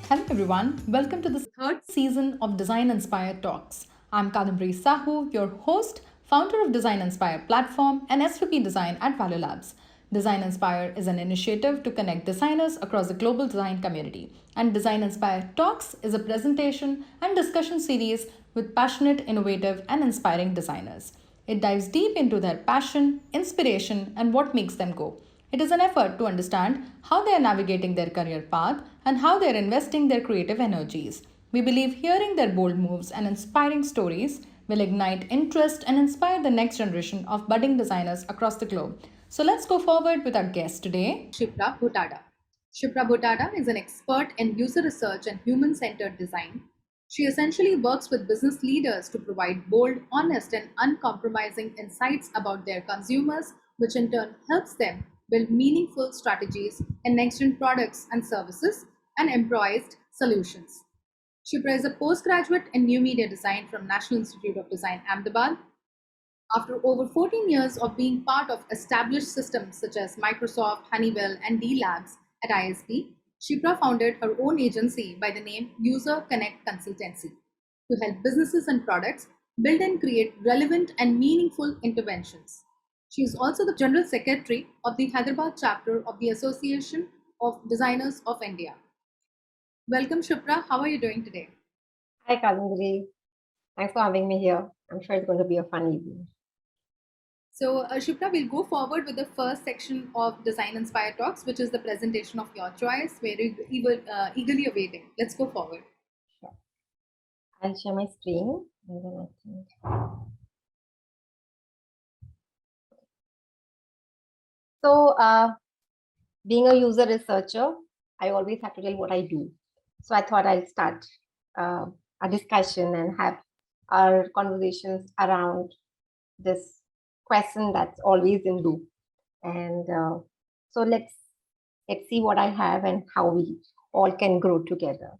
Hello everyone, welcome to the third season of Design Inspired Talks. I'm Kadambari Sahu, your host, founder of Design Inspire platform and SVP Design at ValueLabs. Design Inspire is an initiative to connect designers across the global design community, and Design Inspire Talks is a presentation and discussion series with passionate, innovative, and inspiring designers. It dives deep into their passion, inspiration, and what makes them go. It is an effort to understand how they are navigating their career path and how they are investing their creative energies. We believe hearing their bold moves and inspiring stories will ignite interest and inspire the next generation of budding designers across the globe. So let's go forward with our guest today, Shipra Bhutada. Shipra Bhutada is an expert in user research and human centered design. She essentially works with business leaders to provide bold, honest, and uncompromising insights about their consumers, which in turn helps them build meaningful strategies in next gen products and services and improvised solutions. Shipra is a postgraduate in new media design from National Institute of Design, Ahmedabad. After over 14 years of being part of established systems such as Microsoft, Honeywell, and D Labs at ISB, Shipra founded her own agency by the name User Connect Consultancy to help businesses and products build and create relevant and meaningful interventions. She is also the General Secretary of the Hyderabad Chapter of the Association of Designers of India. Welcome, Shipra. How are you doing today? Hi, Kadambari. Thanks for having me here. I'm sure it's going to be a fun evening. So, Shipra, we'll go forward with the first section of Design Inspire Talks, which is the presentation of your choice. We're eagerly awaiting. Let's go forward. Sure. I'll share my screen. And then being a user researcher, I always have to tell what I do. So I thought I'll start a discussion and have our conversations around this question that's always in loop. And so let's see what I have and how we all can grow together.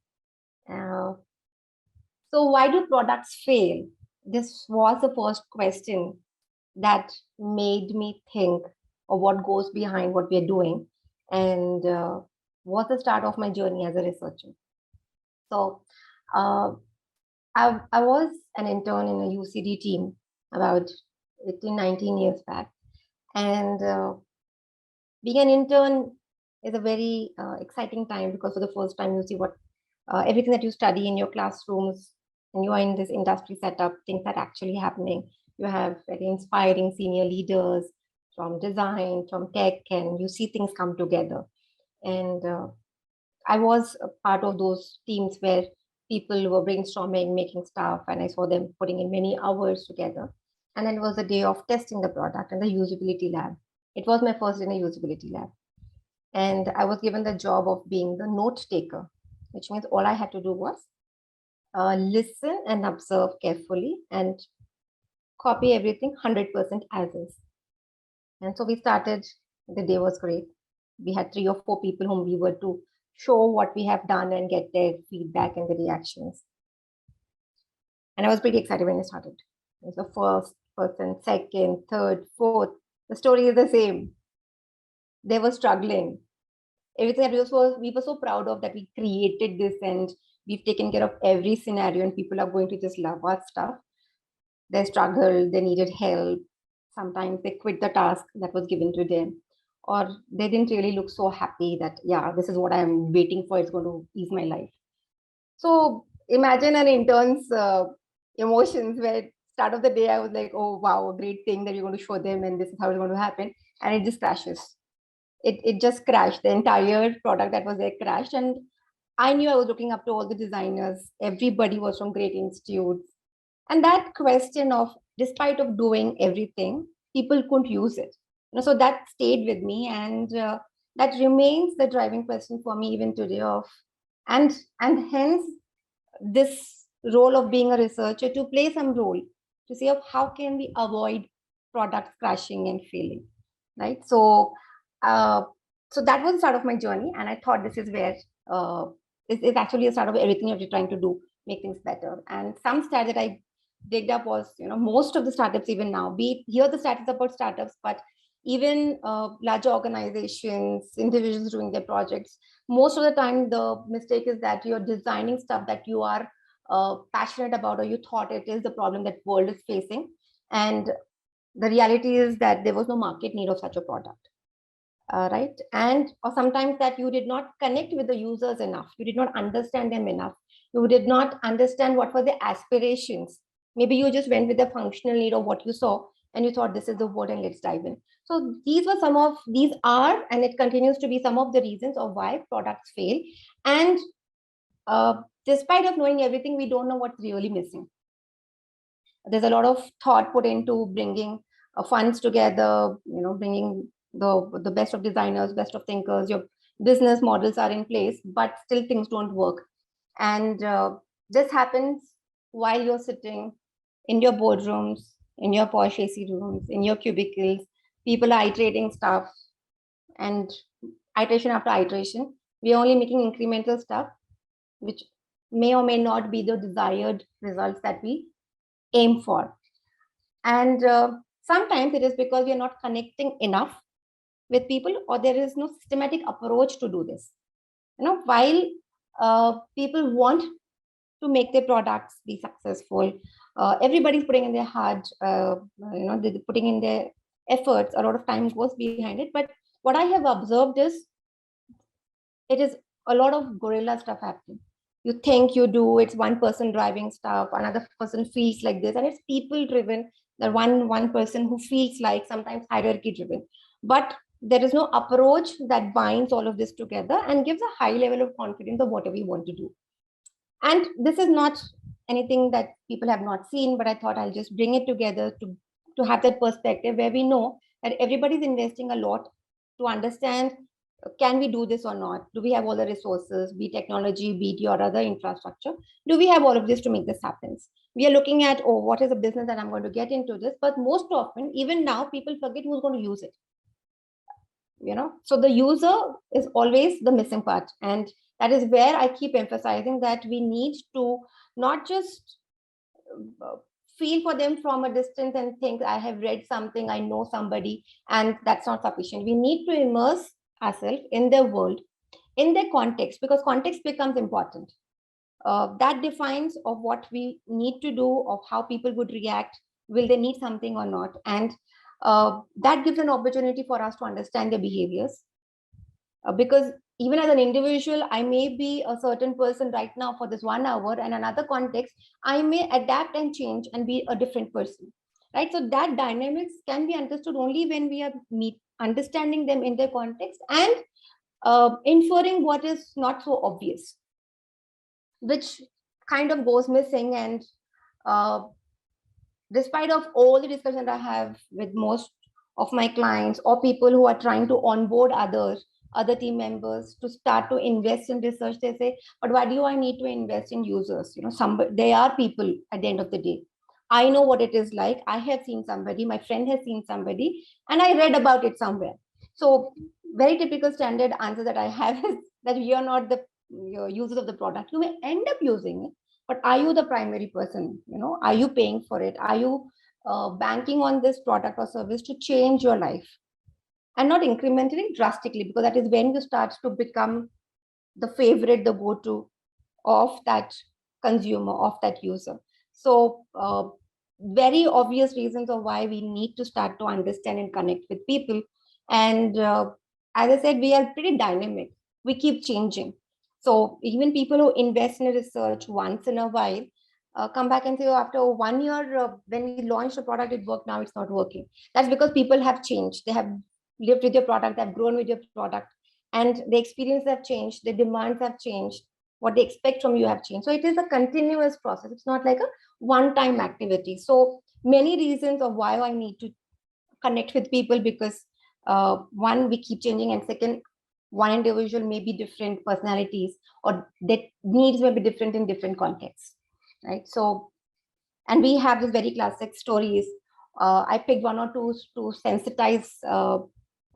So why do products fail? This was the first question that made me think of what goes behind what we're doing, and was the start of my journey as a researcher. So I was an intern in a UCD team about 18, 19 years back. And being an intern is a very exciting time because for the first time you see what everything that you study in your classrooms and you are in this industry setup, things that are actually happening. You have very inspiring senior leaders from design, from tech, and you see things come together. And I was a part of those teams where people were brainstorming, making stuff, and I saw them putting in many hours together. And then it was the day of testing the product in the usability lab. It was my first in a usability lab. And I was given the job of being the note taker, which means all I had to do was listen and observe carefully and copy everything 100% as is. And so we started, the day was great. We had 3 or 4 people whom we were to show what we have done and get their feedback and the reactions. And I was pretty excited when I started. It was the first person, second, third, fourth. The story is the same. They were struggling. Everything that we were so proud of that we created this and we've taken care of every scenario and people are going to just love our stuff. They struggled, they needed help. Sometimes they quit the task that was given to them, or they didn't really look so happy that, yeah, this is what I'm waiting for. It's going to ease my life. So imagine an intern's emotions where start of the day, I was like, oh, wow, a great thing that you're going to show them and this is how it's going to happen. And it just crashes. It just crashed. The entire product that was there crashed. And I knew I was looking up to all the designers. Everybody was from great institutes. And that question of, despite of doing everything, people couldn't use it. So that stayed with me, and that remains the driving question for me even today. And hence this role of being a researcher to play some role to see of how can we avoid products crashing and failing, right? So so that was the start of my journey, and I thought this is where it's actually a start of everything that you're trying to do, make things better. And some stat that I digged up was, most of the startups even now, be it here the stats about startups, but even larger organizations, individuals doing their projects, most of the time the mistake is that you're designing stuff that you are passionate about, or you thought it is the problem that world is facing, and the reality is that there was no market need of such a product. Right? And or sometimes that you did not connect with the users enough, you did not understand them enough, you did not understand what were the aspirations. Maybe you just went with the functional need of what you saw, and you thought this is the word and let's dive in. So these are, and it continues to be some of the reasons of why products fail. And despite of knowing everything, we don't know what's really missing. There's a lot of thought put into bringing funds together, bringing the best of designers, best of thinkers. Your business models are in place, but still things don't work. And this happens while you're sitting in your boardrooms, in your posh AC rooms, in your cubicles. People are iterating stuff, and iteration after iteration, we're only making incremental stuff, which may or may not be the desired results that we aim for. And sometimes it is because we are not connecting enough with people, or there is no systematic approach to do this. While people want to make their products be successful, everybody's putting in their heart, they're putting in their efforts, a lot of time goes behind it. But what I have observed is it is a lot of guerrilla stuff happening. You think you do, it's one person driving stuff, another person feels like this, and it's people driven. The one person who feels like, sometimes hierarchy driven, but there is no approach that binds all of this together and gives a high level of confidence of whatever we want to do. And this is not anything that people have not seen, but I thought I'll just bring it together to have that perspective where we know that everybody's investing a lot to understand, can we do this or not? Do we have all the resources, be technology, be your other infrastructure? Do we have all of this to make this happen? We are looking at, oh, what is a business that I'm going to get into this? But most often, even now, people forget who's going to use it. So the user is always the missing part. And that is where I keep emphasizing that we need to not just feel for them from a distance and think, I have read something, I know somebody, and that's not sufficient. We need to immerse ourselves in their world, in their context, because context becomes important. That defines of what we need to do, of how people would react, will they need something or not. And that gives an opportunity for us to understand their behaviors. Because even as an individual, I may be a certain person right now for this 1 hour, and another context, I may adapt and change and be a different person, right? So that dynamics can be understood only when we are understanding them in their context, and inferring what is not so obvious, which kind of goes missing. And despite of all the discussion I have with most of my clients, or people who are trying to onboard other team members to start to invest in research, they say, but why do I need to invest in users? They are people at the end of the day. I know what it is like. I have seen somebody, my friend has seen somebody, and I read about it somewhere. So very typical standard answer that I have is that you're not the users of the product. You may end up using it, but are you the primary person? Are you paying for it? Are you banking on this product or service to change your life? And not incrementally, drastically, because that is when you start to become the favorite, the go-to of that consumer, of that user. So very obvious reasons of why we need to start to understand and connect with people. And as I said, we are pretty dynamic. We keep changing. So even people who invest in research once in a while come back and say, oh, after 1 year, when we launched a product, it worked, now it's not working. That's because people have changed. They have lived with your product, they've grown with your product, and the experience have changed, the demands have changed, what they expect from you have changed. So it is a continuous process. It's not like a one-time activity. So many reasons of why I need to connect with people, because one, we keep changing, and second, one individual may be different personalities, or their needs may be different in different contexts, right? So, and we have this very classic stories. I picked one or two to sensitize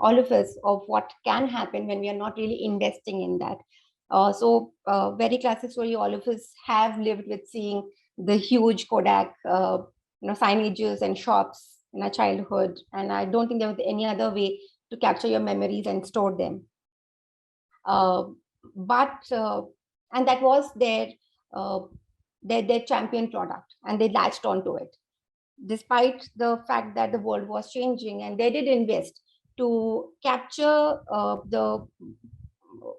all of us of what can happen when we are not really investing in that. So very classic story, all of us have lived with seeing the huge Kodak signages and shops in our childhood, and I don't think there was any other way to capture your memories and store them. Uh, but and that was uh, their champion product, and they latched onto it despite the fact that the world was changing, and they did invest to capture the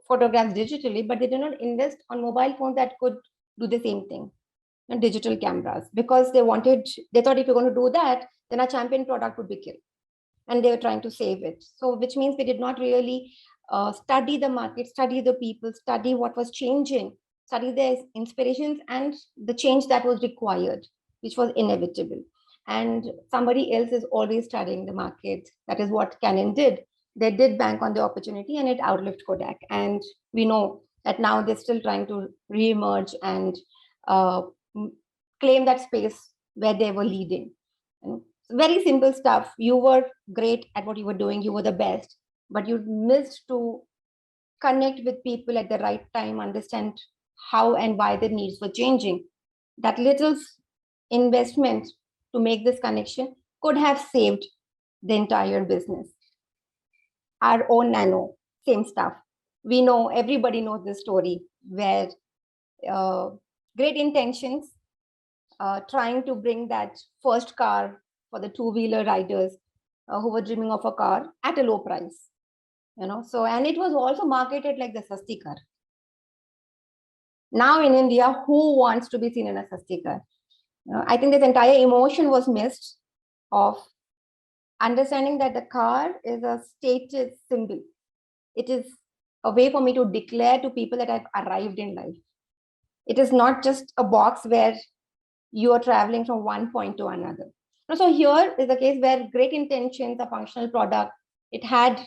photographs digitally, but they did not invest on mobile phones that could do the same thing, and digital cameras, because they thought if you're going to do that, then our champion product would be killed, and they were trying to save it. So, which means they did not really study the market, study the people, study what was changing, study their inspirations and the change that was required, which was inevitable. And somebody else is always studying the market. That is what Canon did. They did bank on the opportunity, and it outlived Kodak. And we know that now they're still trying to re-emerge and uh, claim that space where they were leading. And very simple stuff. You were great at what you were doing, you were the best, but you missed to connect with people at the right time, understand how and why the needs were changing. That little investment to make this connection could have saved the entire business. Our own Nano, same stuff. We know, everybody knows this story where uh, great intentions, trying to bring that first car for the two-wheeler riders who were dreaming of a car at a low price. So, and it was also marketed like the sasti car. Now in India, who wants to be seen in a sasti car? I think this entire emotion was missed of understanding that the car is a status symbol. It is a way for me to declare to people that I've arrived in life. It is not just a box where you are traveling from one point to another. So here is a case where great intentions, a functional product, it had,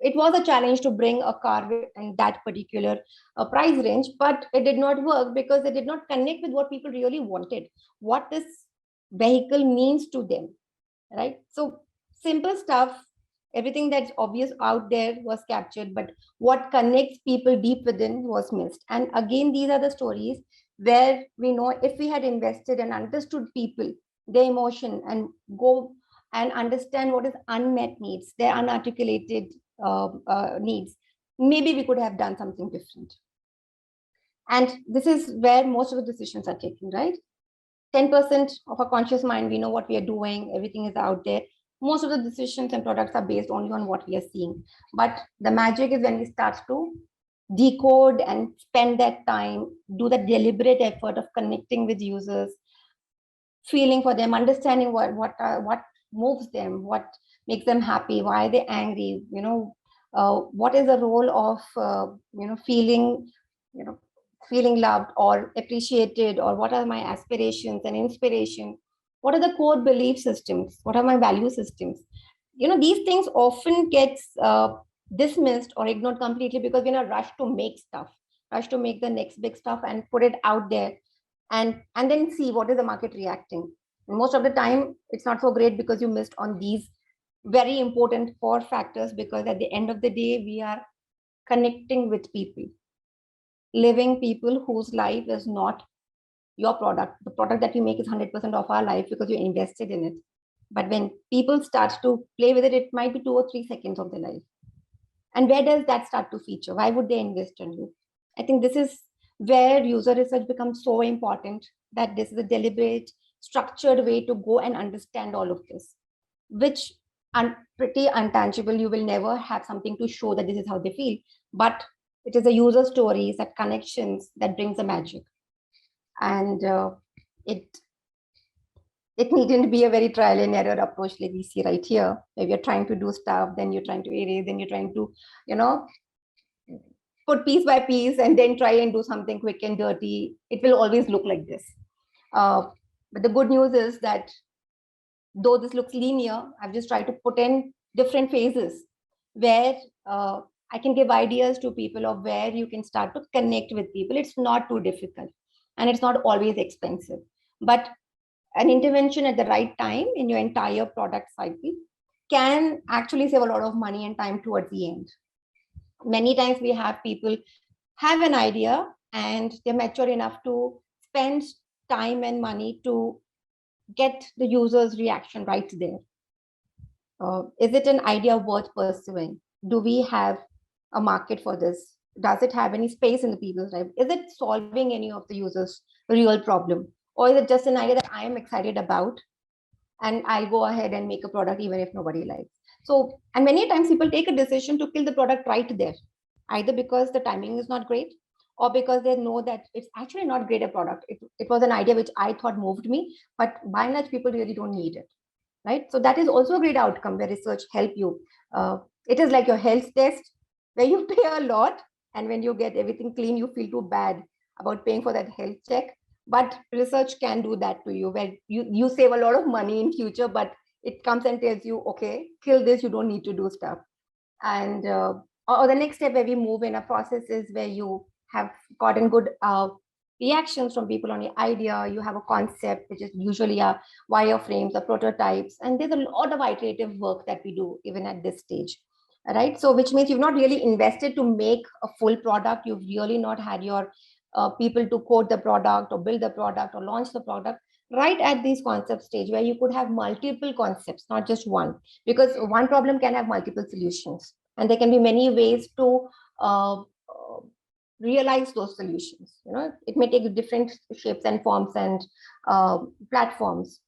it was a challenge to bring a car in that particular price range, but it did not work because it did not connect with what people really wanted, what this vehicle means to them, right? So simple stuff, everything that's obvious out there was captured, but what connects people deep within was missed. And again, these are the stories where we know if we had invested and understood people, their emotion, and go and understand what is unmet needs, their unarticulated needs, maybe we could have done something different. And this is where most of the decisions are taken, right? 10% of our conscious mind, we know what we are doing, everything is out there. Most of the decisions and products are based only on what we are seeing. But the magic is when we start to decode and spend that time, do the deliberate effort of connecting with users, feeling for them, understanding what moves them, what makes them happy, why they're angry, what is the role of feeling, feeling loved or appreciated, or what are my aspirations and inspiration, what are the core belief systems, what are my value systems. These things often gets dismissed or ignored completely because we're in a rush to make stuff, rush to make the next big stuff and put it out there, and then see what is the market reacting. And most of the time it's not so great because you missed on these very important core factors, because at the end of the day we are connecting with people, living people whose life is not your product. The product that you make is 100% of our life because you invested in it. But when people start to play with it, it might be 2 or 3 seconds of their life. And where does that start to feature? Why would they invest in you? I think this is where user research becomes so important, that this is a deliberate, structured way to go and understand all of this, which are pretty untangible. You will never have something to show that this is how they feel, but it is the user stories, that connections that brings the magic. And it needn't be a very trial and error approach like we see right here. If you're trying to do stuff, then you're trying to erase, then you're trying to, put piece by piece and then try and do something quick and dirty. It will always look like this. But the good news is that though this looks linear, I've just tried to put in different phases where I can give ideas to people of where you can start to connect with people. It's not too difficult and it's not always expensive, but an intervention at the right time in your entire product cycle can actually save a lot of money and time towards the end. Many times we have people have an idea and they're mature enough to spend time and money to get the user's reaction right there. Is it an idea worth pursuing? Do we have a market for this? Does it have any space in the people's life? Is it solving any of the users' real problem? Or is it just an idea that I am excited about and I'll go ahead and make a product even if nobody likes? So, and many times people take a decision to kill the product right there, either because the timing is not great or because they know that it's actually not great a product. It was an idea which I thought moved me, but by and large, people really don't need it, right? So that is also a great outcome where research help you. It is like your health test where you pay a lot, and when you get everything clean, you feel too bad about paying for that health check. But research can do that to you, where you save a lot of money in future, but it comes and tells you, okay, kill this, you don't need to do stuff. And or the next step where we move in a process is where you have gotten good reactions from people on your idea. You have a concept, which is usually a wireframes or prototypes, and there's a lot of iterative work that we do even at this stage, right? So which means you've not really invested to make a full product. You've really not had your people to code the product or build the product or launch the product right at this concept stage, where you could have multiple concepts, not just one, because one problem can have multiple solutions, and there can be many ways to realize those solutions. It may take different shapes and forms and platforms,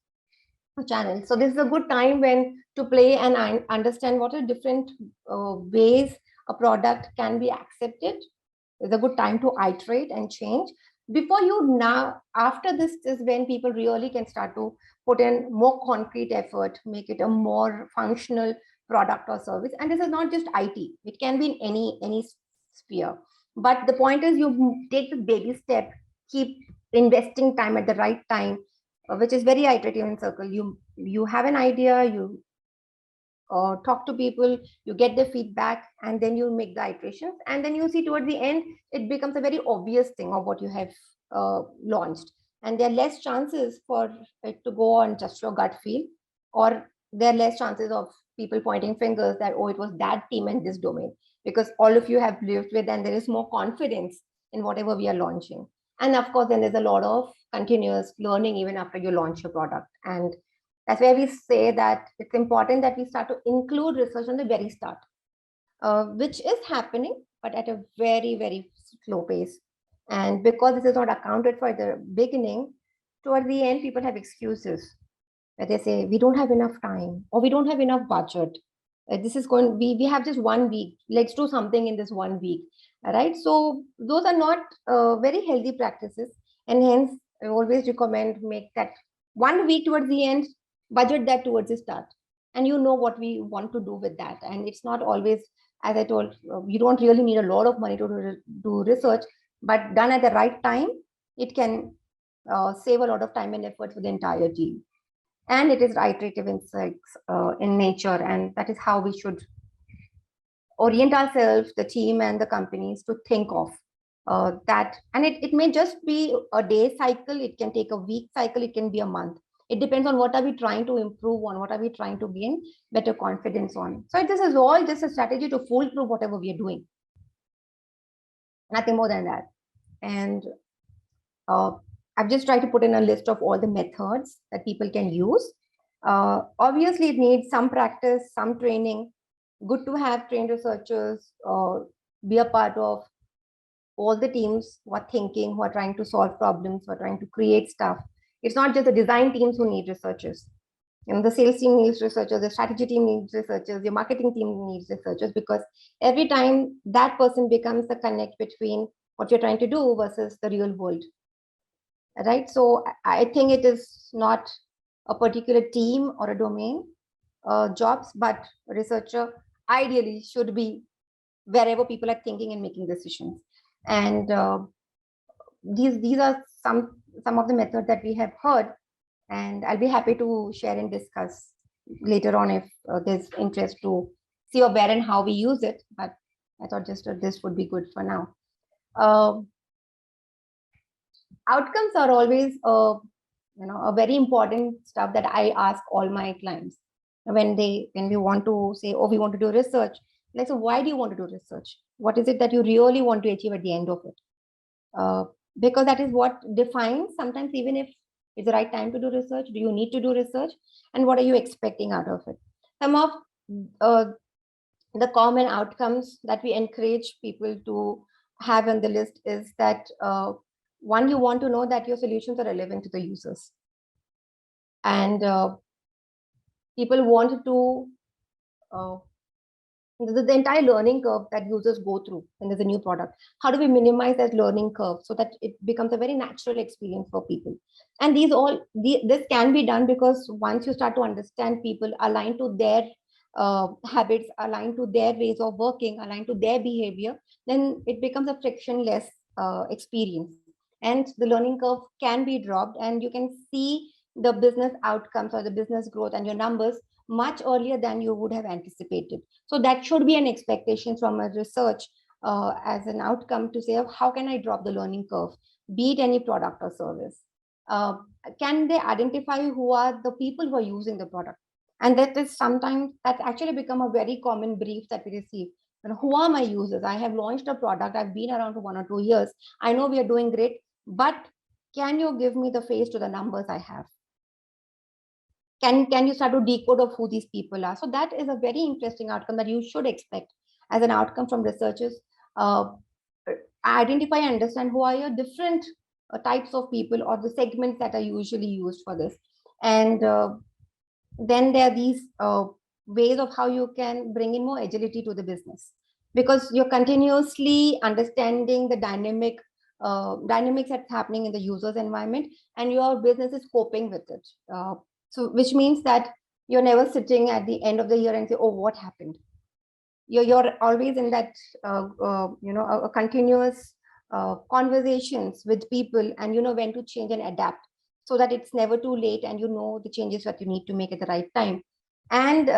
channels. So this is a good time when to play and understand what are different ways a product can be accepted. It's a good time to iterate and change. Before you now, after this is when people really can start to put in more concrete effort, make it a more functional product or service. And this is not just IT; it can be in any sphere. But the point is, you take the baby step, keep investing time at the right time, which is very iterative in circle. You have an idea, you talk to people, you get the feedback, and then you make the iterations, and then you see towards the end it becomes a very obvious thing of what you have launched, and there are less chances for it to go on just your gut feel, or there are less chances of people pointing fingers that, oh, it was that team and this domain, because all of you have lived with, and there is more confidence in whatever we are launching. And of course then there's a lot of continuous learning even after you launch your product, and that's where we say that it's important that we start to include research on the very start, which is happening, but at a very, very slow pace. And because this is not accounted for at the beginning, toward the end, people have excuses where they say, we don't have enough time, or we don't have enough budget. This is going, we have just 1 week. Let's do something in this 1 week. All right. So those are not very healthy practices. And hence, I always recommend make that 1 week towards the end, budget that towards the start, and you know what we want to do with that. And it's not always, as I told, you don't really need a lot of money to do research, but done at the right time, it can save a lot of time and effort for the entire team. And it is iterative in nature, and that is how we should orient ourselves, the team and the companies, to think of that. And it may just be a day cycle, it can take a week cycle, it can be a month. It depends on what are we trying to improve on, what are we trying to gain better confidence on. So this is all just a strategy to foolproof whatever we are doing, nothing more than that. And I've just tried to put in a list of all the methods that people can use. Obviously, it needs some practice, some training. Good to have trained researchers be a part of all the teams who are thinking, who are trying to solve problems, who are trying to create stuff. It's not just the design teams who need researchers. The sales team needs researchers, the strategy team needs researchers, the marketing team needs researchers, because every time that person becomes the connect between what you're trying to do versus the real world. Right? So I think it is not a particular team or a domain jobs, but a researcher ideally should be wherever people are thinking and making decisions. And these are some of the methods that we have heard, and I'll be happy to share and discuss later on if there's interest to see where and how we use it. But I thought just this would be good for now. Outcomes are always a very important stuff that I ask all my clients when we want to say, oh, we want to do research. Like, so why do you want to do research? What is it that you really want to achieve at the end of it? Because that is what defines, sometimes even if It's the right time to do research. Do you need to do research? And what are you expecting out of it? Some of the common outcomes that we encourage people to have on the list is that one, you want to know that your solutions are relevant to the users. And people want to uh, the entire learning curve that users go through when there's a new product. How do we minimize that learning curve so that it becomes a very natural experience for people? And this can be done because once you start to understand people, aligned to their habits, aligned to their ways of working, aligned to their behavior, then it becomes a frictionless experience. And the learning curve can be dropped, and you can see the business outcomes or the business growth and your numbers much earlier than you would have anticipated. So that should be an expectation from a research as an outcome to say, how can I drop the learning curve, be it any product or service? Can they identify who are the people who are using the product? And that is sometimes that's actually become a very common brief that we receive. Who are my users? I have launched a product. I've been around for 1 or 2 years. I know we are doing great, but can you give me the face to the numbers I have? Can you start to decode of who these people are? So that is a very interesting outcome that you should expect as an outcome from researchers. Identify and understand who are your different types of people or the segments that are usually used for this. And then there are these ways of how you can bring in more agility to the business, because you're continuously understanding the dynamics that's happening in the user's environment, and your business is coping with it. So which means that you're never sitting at the end of the year and say, oh, what happened? You're always in that a continuous conversations with people, and you know when to change and adapt, so that it's never too late, and you know the changes that you need to make at the right time. And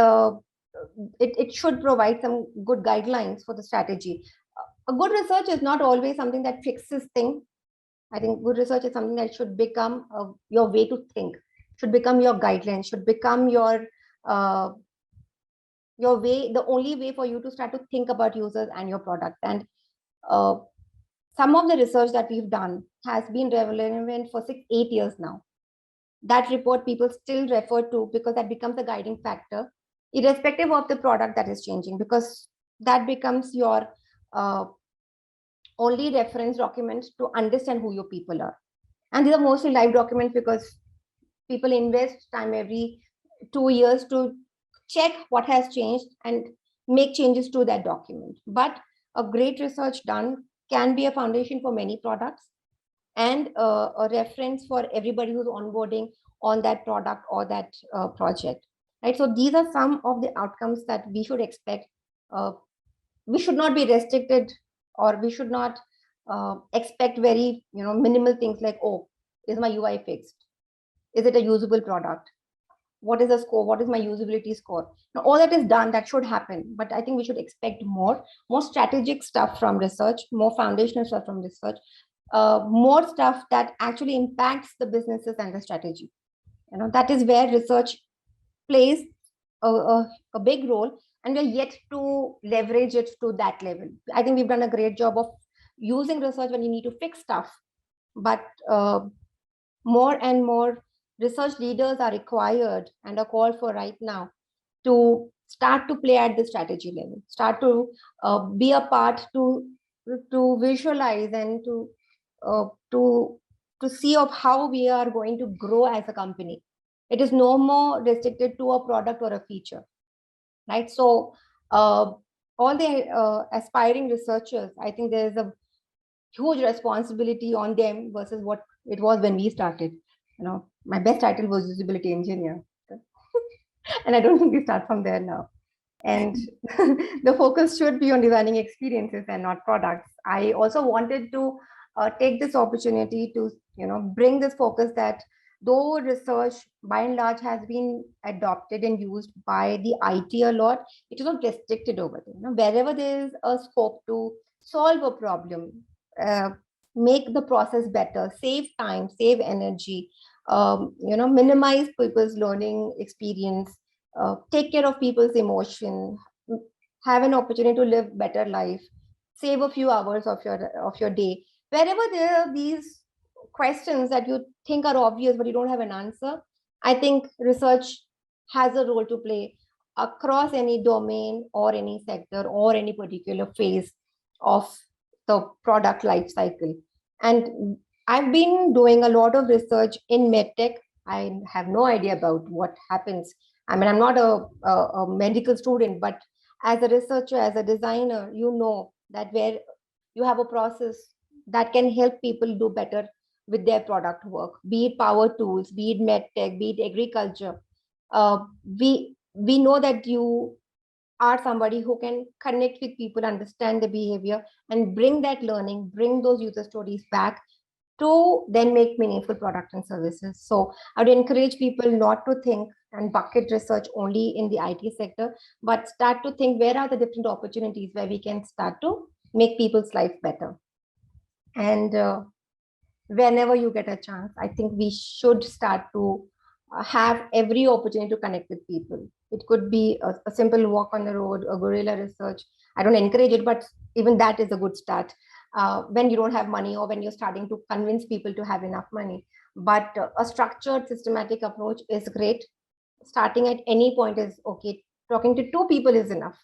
it should provide some good guidelines for the strategy. A good research is not always something that fixes things. I think good research is something that should become your way to think, should become your guidelines, should become your way, the only way for you to start to think about users and your product. And some of the research that we've done has been relevant for 6-8 years now. That report people still refer to because that becomes a guiding factor, irrespective of the product that is changing, because that becomes your only reference document to understand who your people are. And these are mostly live documents because people invest time every 2 years to check what has changed and make changes to that document. But a great research done can be a foundation for many products, and a reference for everybody who's onboarding on that product or that project, right? So these are some of the outcomes that we should expect. We should not be restricted, or we should not expect very minimal things like, oh, is my UI fixed? Is it a usable product? What is the score? What is my usability score? Now, all that is done, that should happen. But I think we should expect more strategic stuff from research, more foundational stuff from research, more stuff that actually impacts the businesses and the strategy. That is where research plays a big role, and we're yet to leverage it to that level. I think we've done a great job of using research when you need to fix stuff, but more and more research leaders are required and are called for right now to start to play at the strategy level, start to be a part to visualize and to see of how we are going to grow as a company. It is no more restricted to a product or a feature, right? So all the aspiring researchers, I think there is a huge responsibility on them versus what it was when we started. My best title was usability engineer, and I don't think we start from there now. And the focus should be on designing experiences and not products. I also wanted to take this opportunity to bring this focus that though research by and large has been adopted and used by the IT a lot, it is not restricted over there. Wherever there is a scope to solve a problem, make the process better, save time, save energy, minimize people's learning experience, take care of people's emotion, have an opportunity to live better life, save a few hours of your day. Wherever there are these questions that you think are obvious but you don't have an answer, I think research has a role to play across any domain or any sector or any particular phase of the product life cycle. And I've been doing a lot of research in medtech. I have no idea about what happens. I mean, I'm not a medical student, but as a researcher, as a designer, you know that where you have a process that can help people do better with their product work, be it power tools, be it medtech, be it agriculture. Uh, we know that you are somebody who can connect with people, understand the behavior, and bring that learning, bring those user stories back to then make meaningful products and services. So I would encourage people not to think and bucket research only in the IT sector, but start to think where are the different opportunities where we can start to make people's life better. And whenever you get a chance, I think we should start to have every opportunity to connect with people. It could be a simple walk on the road, a guerrilla research. I don't encourage it, but even that is a good start when you don't have money or when you're starting to convince people to have enough money. But a structured, systematic approach is great. Starting at any point is okay. Talking to two people is enough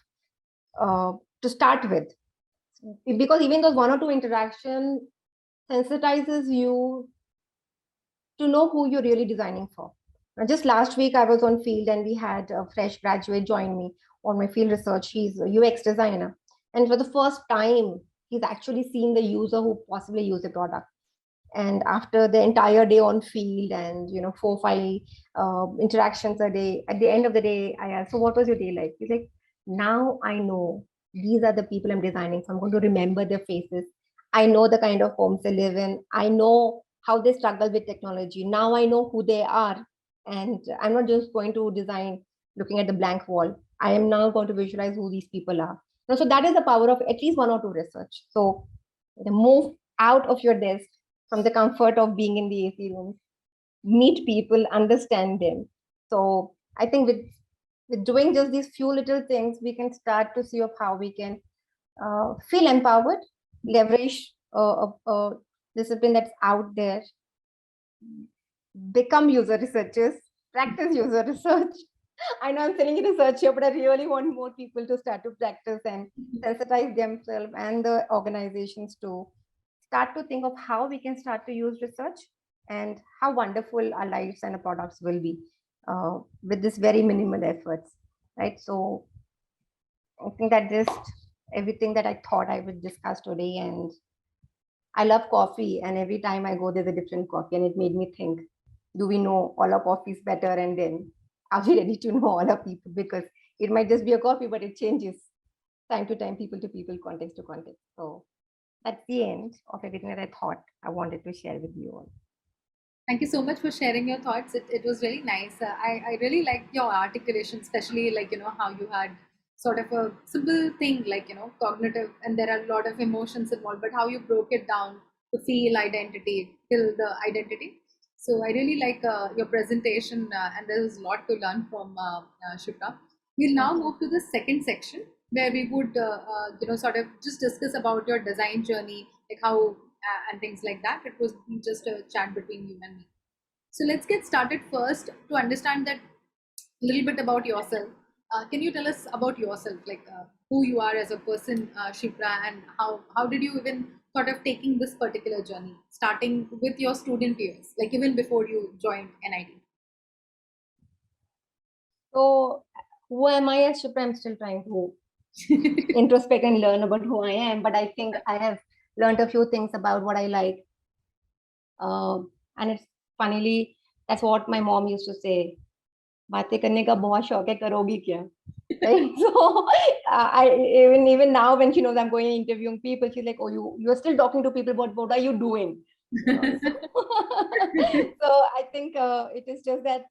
to start with, because even those one or two interaction sensitizes you to know who you're really designing for. Just last week, I was on field and we had a fresh graduate join me on my field research. He's a UX designer. And for the first time, he's actually seen the user who possibly use the product. And after the entire day on field and, 4 5 interactions a day, at the end of the day, I asked, so what was your day like? He's like, now I know these are the people I'm designing. So I'm going to remember their faces. I know the kind of homes they live in. I know how they struggle with technology. Now I know who they are. And I'm not just going to design looking at the blank wall. I am now going to visualize who these people are. Now, so that is the power of at least one or two research. So move out of your desk from the comfort of being in the AC rooms, meet people, understand them. So I think with doing just these few little things, we can start to see of how we can feel empowered, leverage a discipline that's out there, become user researchers, practice user research. I know I'm selling research here, but I really want more people to start to practice and sensitize themselves and the organizations to start to think of how we can start to use research and how wonderful our lives and our products will be with this very minimal efforts, right? So I think that just everything that I thought I would discuss today. And I love coffee, and every time I go, there's a different coffee, and it made me think, do we know all our coffees better? And then are we ready to know all our people? Because it might just be a coffee, but it changes time to time, people to people, context to context. So that's the end of everything that I thought I wanted to share with you all. Thank you so much for sharing your thoughts. It was really nice. I really liked your articulation, especially like, how you had sort of a simple thing like, cognitive, and there are a lot of emotions involved, but how you broke it down to feel identity, till the identity. So I really like your presentation, and there was a lot to learn from Shipra. We'll now move to the second section where we would, sort of just discuss about your design journey, like how and things like that. It was just a chat between you and me. So let's get started first to understand that a little bit about yourself. Can you tell us about yourself, like who you are as a person, Shipra, and how did you even sort of taking this particular journey, starting with your student years, like even before you joined NIT? So who am I as Shipra? I'm still trying to introspect and learn about who I am, but I think I have learned a few things about what I like. And it's funnily, that's what my mom used to say. बातें करने का बहुत शौक है, करोगी क्या? Right? So I even now when she knows I'm going and interviewing people, she's like, oh, you're still talking to people, but what are you doing? So I think it is just that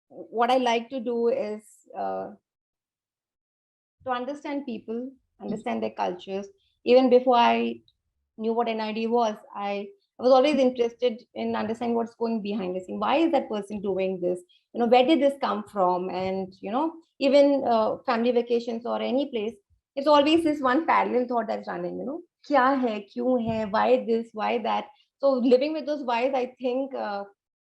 what I like to do is to understand people, understand their cultures. Even before I knew what NID was, I was always interested in understanding what's going behind the scene. Why is that person doing this? Where did this come from? And, even family vacations or any place, it's always this one parallel thought that's running, kya hai, kyun hai, why this, why that. So living with those whys, I think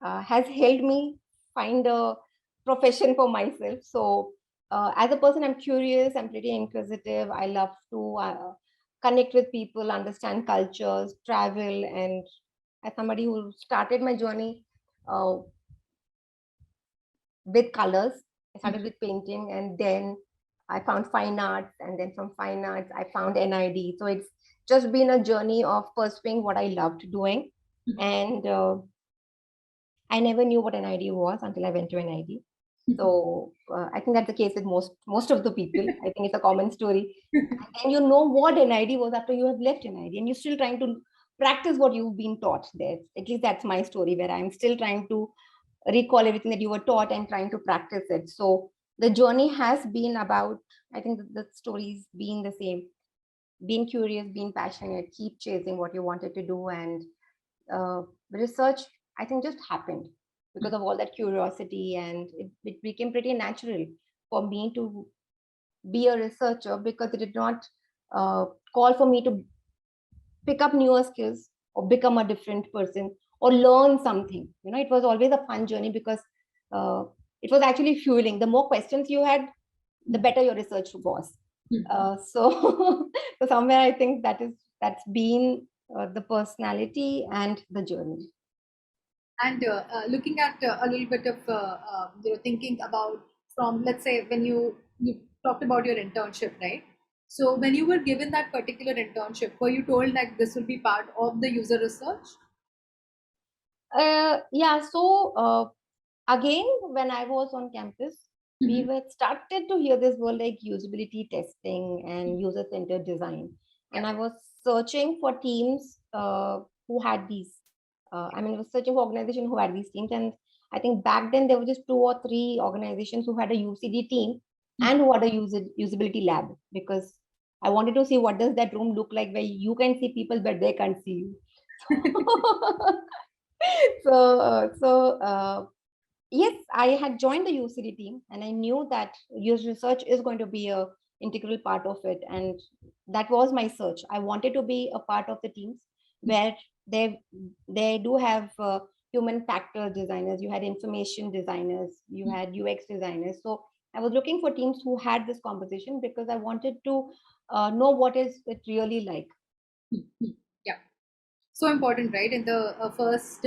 has helped me find a profession for myself. So as a person, I'm curious, I'm pretty inquisitive. I love to connect with people, understand cultures, travel. And as somebody who started my journey uh, with colors. I started with painting, and then I found fine arts, and then from fine arts I found NID. So it's just been a journey of pursuing what I loved doing. And I never knew what NID was until I went to NID. So I think that's the case with most of the people. I think it's a common story. And you know what NID was after you have left NID, and you're still trying to practice what you've been taught there. At least that's my story, where I'm still trying to recall everything that you were taught and trying to practice it. So the journey has been about, I think the story's been the same: being curious, being passionate, keep chasing what you wanted to do. And research, I think, just happened because of all that curiosity, and it became pretty natural for me to be a researcher, because it did not call for me to pick up newer skills or become a different person or learn something. It was always a fun journey, because uh, it was actually fueling. The more questions you had, the better your research was. So so somewhere I think that's been the personality and the journey. And looking at a little bit of thinking about, from, let's say, when you talked about your internship, right? So when you were given that particular internship, were you told that this will be part of the user research? Yeah, so again, when I was on campus, we were started to hear this word like usability testing and user-centered design. And I was searching for teams who had these. I was searching for organizations who had these teams. And I think back then there were just 2 or 3 organizations who had a UCD team and who had a usability lab, because I wanted to see what does that room look like, where you can see people but they can't see you. So yes, I had joined the UCD team, and I knew that user research is going to be a integral part of it. And that was my search. I wanted to be a part of the teams where they do have human factor designers, you had information designers, you had UX designers. So I was looking for teams who had this composition, because I wanted to know what is it really like. Yeah, so important, right? In the first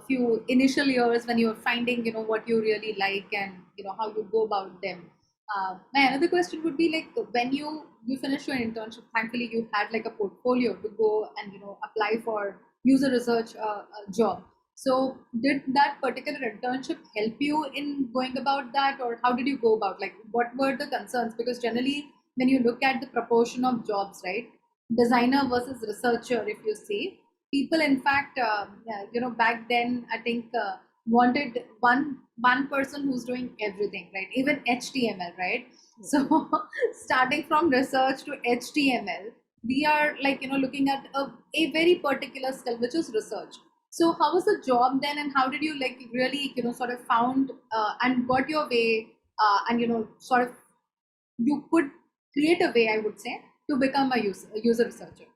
few initial years, when you're finding what you really like, and how you go about them. My another question would be, like, when you finish your internship, thankfully you had like a portfolio to go and apply for user research job. So did that particular internship help you in going about that, or how did you go about, like, what were the concerns? Because generally when you look at the proportion of jobs, right, designer versus researcher, if you see, people, in fact, yeah, back then, I think, wanted one person who's doing everything, right? Even HTML, right? So starting from research to HTML, we are, like, looking at a very particular skill, which is research. So how was the job then, and how did you, like, really sort of found and got your way, and sort of you could create a way, I would say, to become a user researcher?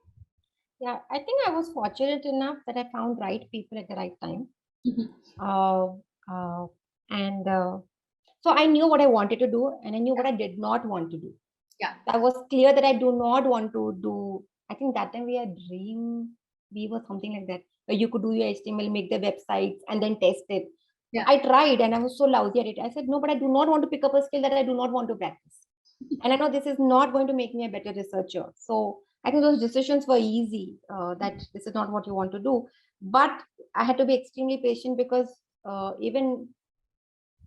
Yeah, I think I was fortunate enough that I found right people at the right time. Mhm. Uh, uh, and So I knew what I wanted to do, and I knew what I did not want to do. Yeah. I was clear that I do not want to do. I think that time we had Dreamweaver, something like that, where you could do your HTML, make the websites, and then test it. So Yeah. I tried, and I was so lousy at it. I said, no, but I do not want to pick up a skill that I do not want to practice. And I know this is not going to make me a better researcher. So I think those decisions were easy, that this is not what you want to do. But I had to be extremely patient, because even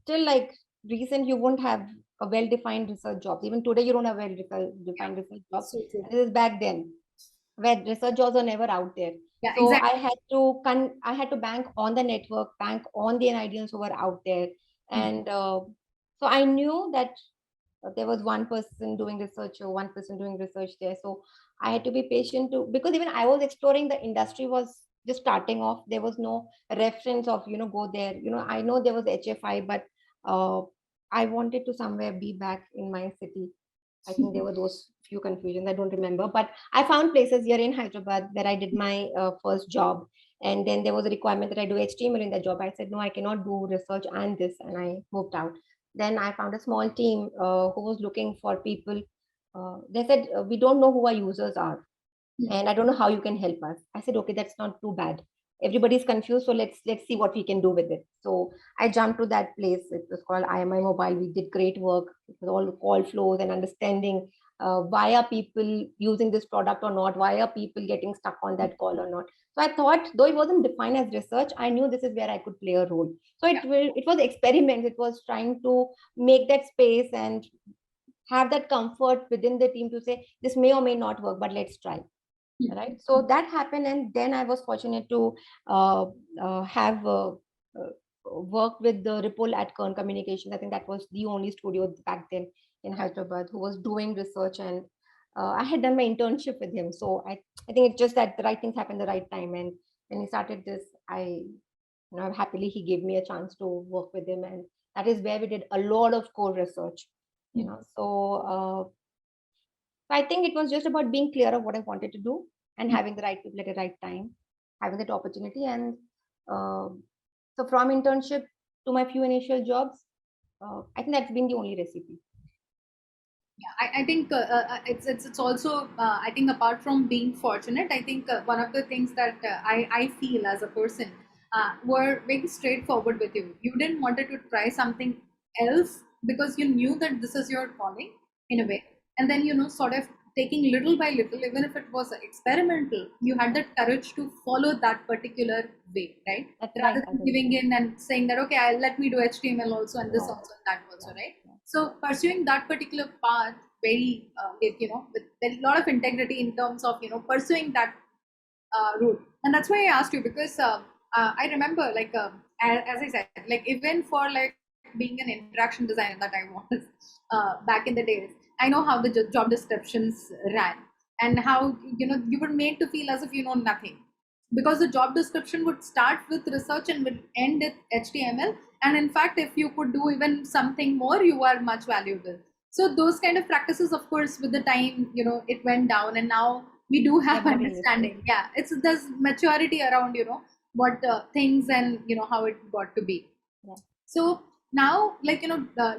till like recent, you won't have a well-defined research jobs. Even today, you don't have Yeah. well-defined research jobs. So true. And this is back then, where research jobs are never out there. Yeah, So exactly. I had to bank on the network, bank on the ideas who were out there. And so I knew that there was one person doing research or one person doing research there. So I had to be patient to, because even I was exploring, the industry was just starting off. There was no reference of, go there. I know there was HFI, but I wanted to somewhere be back in my city. I think there were those few confusions. I don't remember, but I found places here in Hyderabad where I did my first job, and then there was a requirement that I do HTML in that job. I said no, I cannot do research and this, and I moved out. Then I found a small team who was looking for people. They said we don't know who our users are, and I don't know how you can help us. I said okay, that's not too bad. Everybody's confused, so let's see what we can do with it. So I jumped to that place. It was called IMI Mobile. We did great work. It was all call flows and understanding why are people using this product or not, why are people getting stuck on that call or not. So I thought, though it wasn't defined as research, I knew this is where I could play a role. So it was experiment. It was trying to make that space and have that comfort within the team to say this may or may not work, but let's try. Right, so that happened, and then I was fortunate to have worked with the Ripple at Kern Communications. I think that was the only studio back then in Hyderabad who was doing research, and I had done my internship with him. So I think it's just that the right things happened the right time, and when he started this, happily he gave me a chance to work with him, and that is where we did a lot of core research. So I think it was just about being clear of what I wanted to do and having the right people at the right time, having that opportunity. And so from internship to my few initial jobs, I think that's been the only recipe. Yeah, I think it's also I think apart from being fortunate, I think one of the things that I feel as a person were very straightforward with you. You didn't wanted to try something else because you knew that this is your calling in a way, and then sort of taking little by little, even if it was experimental, you had that courage to follow that particular way, right? That's Rather right. than giving in and saying that okay, let me do HTML also and this also and that also, right? So pursuing that particular path very with a lot of integrity in terms of pursuing that route. And that's why I asked you, because I remember like as I said, like even for like being an interaction designer that I was back in the days, I know how the job descriptions ran, and how you were made to feel as if you know nothing, because the job description would start with research and would end with HTML. And in fact, if you could do even something more, you are much valuable. So those kind of practices, of course, with the time, it went down, and now we do have understanding. Yeah, there's maturity around what things and how it got to be. So now, like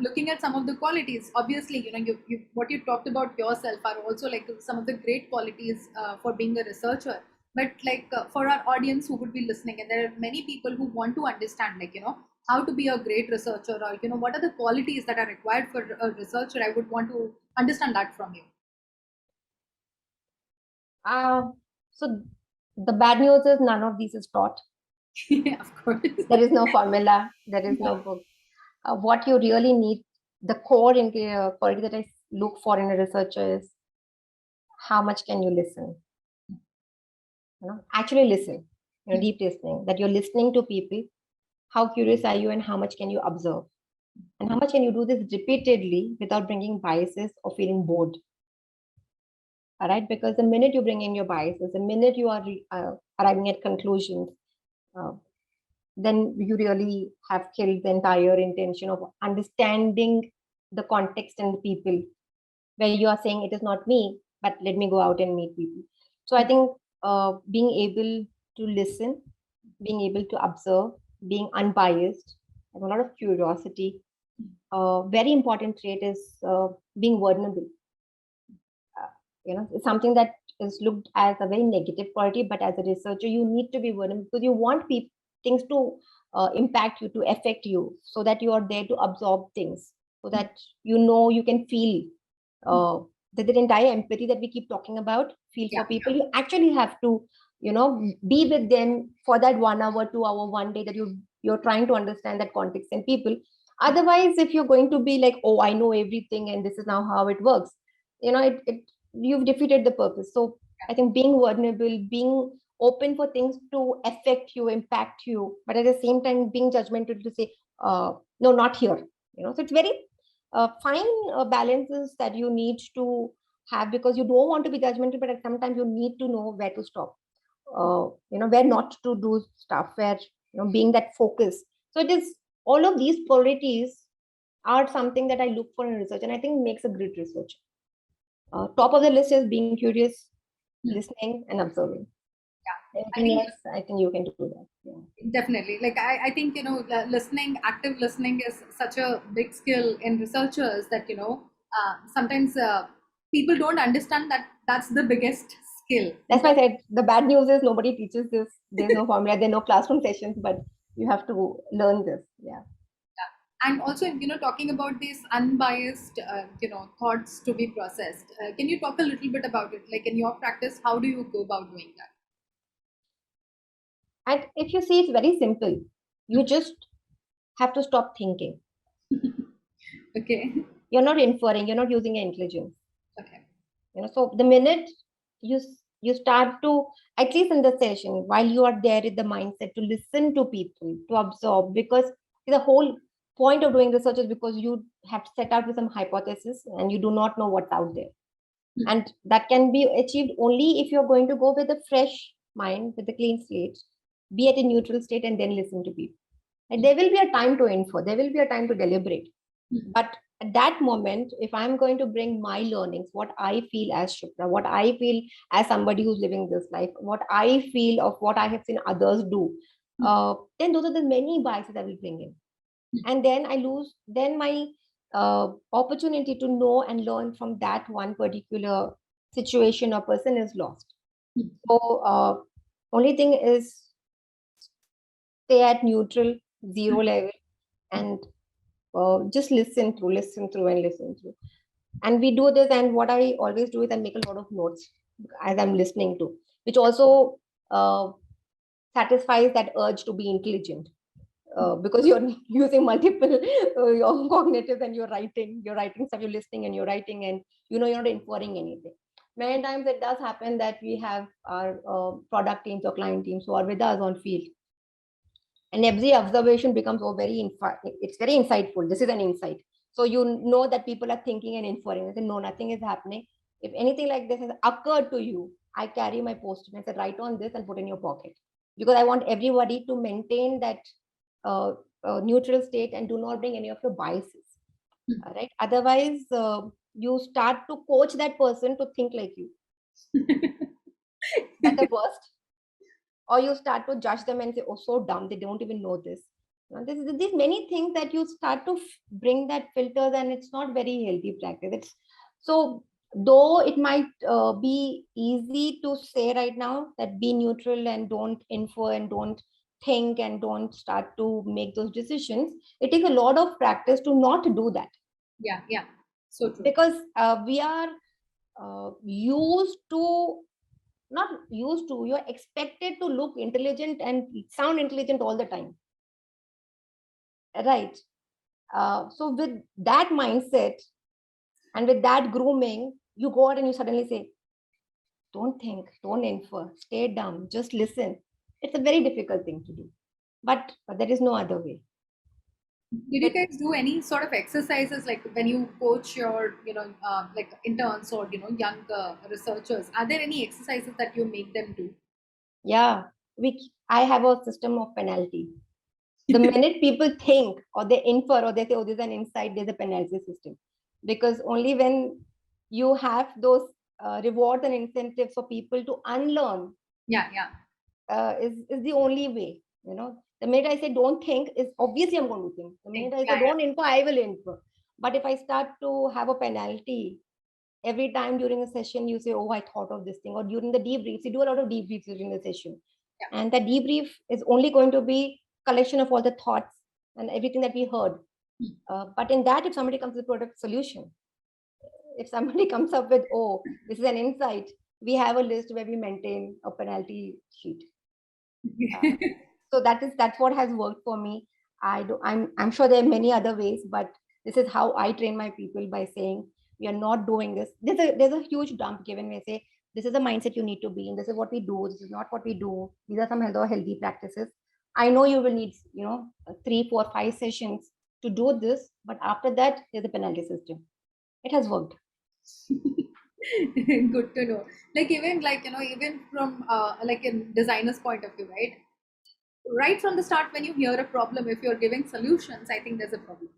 looking at some of the qualities, obviously you what you talked about yourself are also like some of the great qualities for being a researcher. But like for our audience who would be listening, and there are many people who want to understand, like how to be a great researcher, or what are the qualities that are required for a researcher. I would want to understand that from you. So the bad news is none of these is taught. Yeah, of course. There is no formula. There is no book. What you really need, the core quality that I look for in a researcher is how much can you listen? Actually listen. Deep listening. That you're listening to people. How curious are you, and how much can you observe? And how much can you do this repeatedly without bringing biases or feeling bored? All right, because the minute you bring in your biases, the minute you are arriving at conclusions, then you really have killed the entire intention of understanding the context and the people, where you are saying it is not me, but let me go out and meet people. So I think being able to listen, being able to observe, being unbiased, and a lot of curiosity. Very important trait is being vulnerable. It's something that is looked as a very negative quality, but as a researcher, you need to be vulnerable because you want things to impact you, to affect you, so that you are there to absorb things, so that you can feel the entire empathy that we keep talking about. Feel for people. You actually have to be with them for that 1 hour, 2 hour, one day that you're trying to understand that context and people. Otherwise, if you're going to be like, oh, I know everything and this is now how it works, you've defeated the purpose. So I think being vulnerable, being open for things to affect you, impact you, but at the same time being judgmental to say, no, not here. So it's very fine balances that you need to have, because you don't want to be judgmental, but at sometimes you need to know where to stop, where not to do stuff, where being that focus. So it is all of these qualities are something that I look for in research, and I think makes a great researcher. Top of the list is being curious, listening, and observing. Yeah, I Anything think else, I think you can do that. Yeah. definitely. Like I think listening, active listening is such a big skill in researchers that sometimes people don't understand that that's the biggest skill. That's why I said the bad news is nobody teaches this. There's no formula, there are no classroom sessions, but you have to learn this. Yeah. And also talking about these unbiased thoughts to be processed, can you talk a little bit about it, like in your practice, how do you go about doing And if you see, it's very simple. You just have to stop thinking. that? Okay. You're not inferring, you're not using your intelligence. Okay. So the minute you you start to, at least in the session, while you are there with the mindset to listen to people, to absorb, because the whole point of doing research is because you have set out with some hypothesis and you do not know what's out there. And that can be achieved only if you're going to go with a fresh mind, with a clean slate, be at a neutral state, and then listen to people. And there will be a time to infer, there will be a time to deliberate. But at that moment, if I'm going to bring my learnings, what I feel as Shipra, what I feel as somebody who's living this life, what I feel of what I have seen others do, then those are the many biases I will bring in. And then I lose, then my opportunity to know and learn from that one particular situation or person is lost. So only thing is stay at neutral, zero level, and just listen through, and listen through. And we do this, and what I always do is I make a lot of notes as I'm listening to, which also satisfies that urge to be intelligent. Because you're using multiple your cognitives, and you're writing stuff, you're listening and you're writing, and you're not inferring anything. Many times it does happen that we have our product teams or client teams who are with us on field, and every observation becomes it's very insightful. This is an insight. So that people are thinking and inferring. I say, no, nothing is happening. If anything like this has occurred to you, I carry my post-it and I say, write on this and put in your pocket, because I want everybody to maintain that neutral state and do not bring any of your biases. All right. Otherwise, you start to coach that person to think like you. That's the worst. Or you start to judge them and say, oh, so dumb, they don't even know this. These many things that you start to bring that filters, and it's not very healthy practice. So though it might be easy to say right now that be neutral and don't infer and don't think and don't start to make those decisions, it takes a lot of practice to not do that. Yeah, so true. Because we are used to, not used to, you're expected to look intelligent and sound intelligent all the time, right? So with that mindset and with that grooming, you go out and you suddenly say, don't think, don't infer, stay dumb, just listen. It's a very difficult thing to do, but there is no other way. Did you guys do any sort of exercises, like when you coach your like interns or young researchers? Are there any exercises that you make them do? Yeah, I have a system of penalty. The minute people think or they infer or they say, oh, there's an insight, there's a penalty system. Because only when you have those rewards and incentives for people to unlearn, Yeah. is the only way. The minute I say don't think, is obviously I'm going to think. The minute I say Yeah. don't infer, I will infer. But if I start to have a penalty every time during a session, you say, oh, I thought of this thing, or during the debriefs, you do a lot of debriefs during the session. Yeah. And the debrief is only going to be collection of all the thoughts and everything that we heard. But in that, if somebody comes with a product solution, if somebody comes up with, oh, this is an insight, we have a list where we maintain a penalty sheet. So that's what has worked for me. I'm sure there are many other ways, but this is how I train my people, by saying, we are not doing this. There's a huge dump given. We say, this is the mindset you need to be in. This is what we do. This is not what we do. These are some healthy practices. I know you will need 3, 4, 5 sessions to do this, but after that, there's a penalty system. It has worked. Good to know. Like even from like a designer's point of view, right? Right from the start, when you hear a problem, if you're giving solutions, I think there's a problem.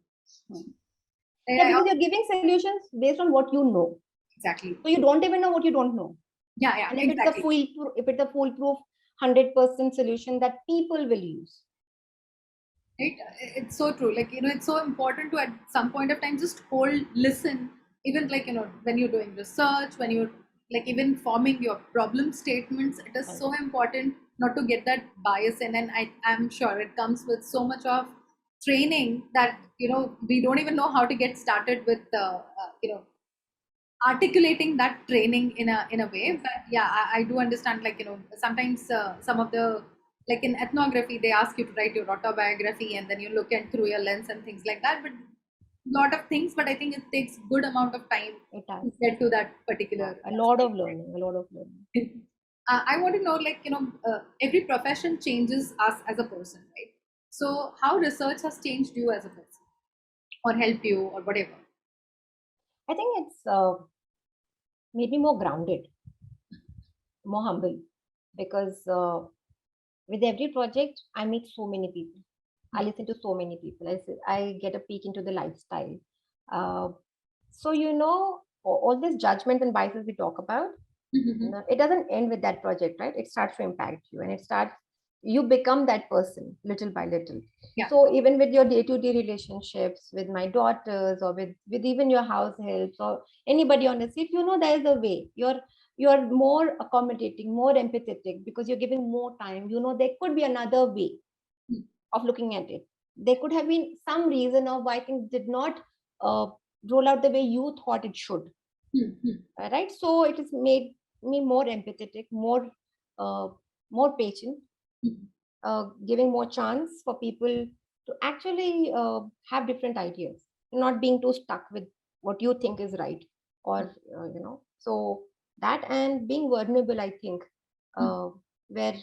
Yeah, because you're giving solutions based on what you know. exactly. So you don't even know what you don't know. Yeah, and if exactly. it's a foolproof 100% solution that people will use. Right? It's so true. Like, it's so important to at some point of time just listen, even like, when you're doing research, when you're like even forming your problem statements, it is so important not to get that bias in. And I'm sure it comes with so much of training that, we don't even know how to get started with, articulating that training in a way. But yeah, I do understand, like, sometimes some of the, like in ethnography, they ask you to write your autobiography, and then you look at through your lens and things like that. But lot of things, but I think it takes good amount of time to get to that particular a lot of learning. I want to know, like, every profession changes us as a person, right? So how research has changed you as a person, or helped you, or whatever? I think it's made me more grounded, more humble, because with every project, I meet so many people. I listen to so many people. I get a peek into the lifestyle. Uh, so, all this judgment and biases we talk about, it doesn't end with that project, right? It starts to impact you, and you become that person little by little. Yeah. So even with your day-to-day relationships with my daughters, or with even your house helps, or anybody on the street, there is a way. You're more accommodating, more empathetic, because you're giving more time. There could be another way of looking at it. There could have been some reason of why things did not roll out the way you thought it should. Right? So it has made me more empathetic, more patient, giving more chance for people to actually have different ideas, not being too stuck with what you think is right, or so that, and being vulnerable, I think, where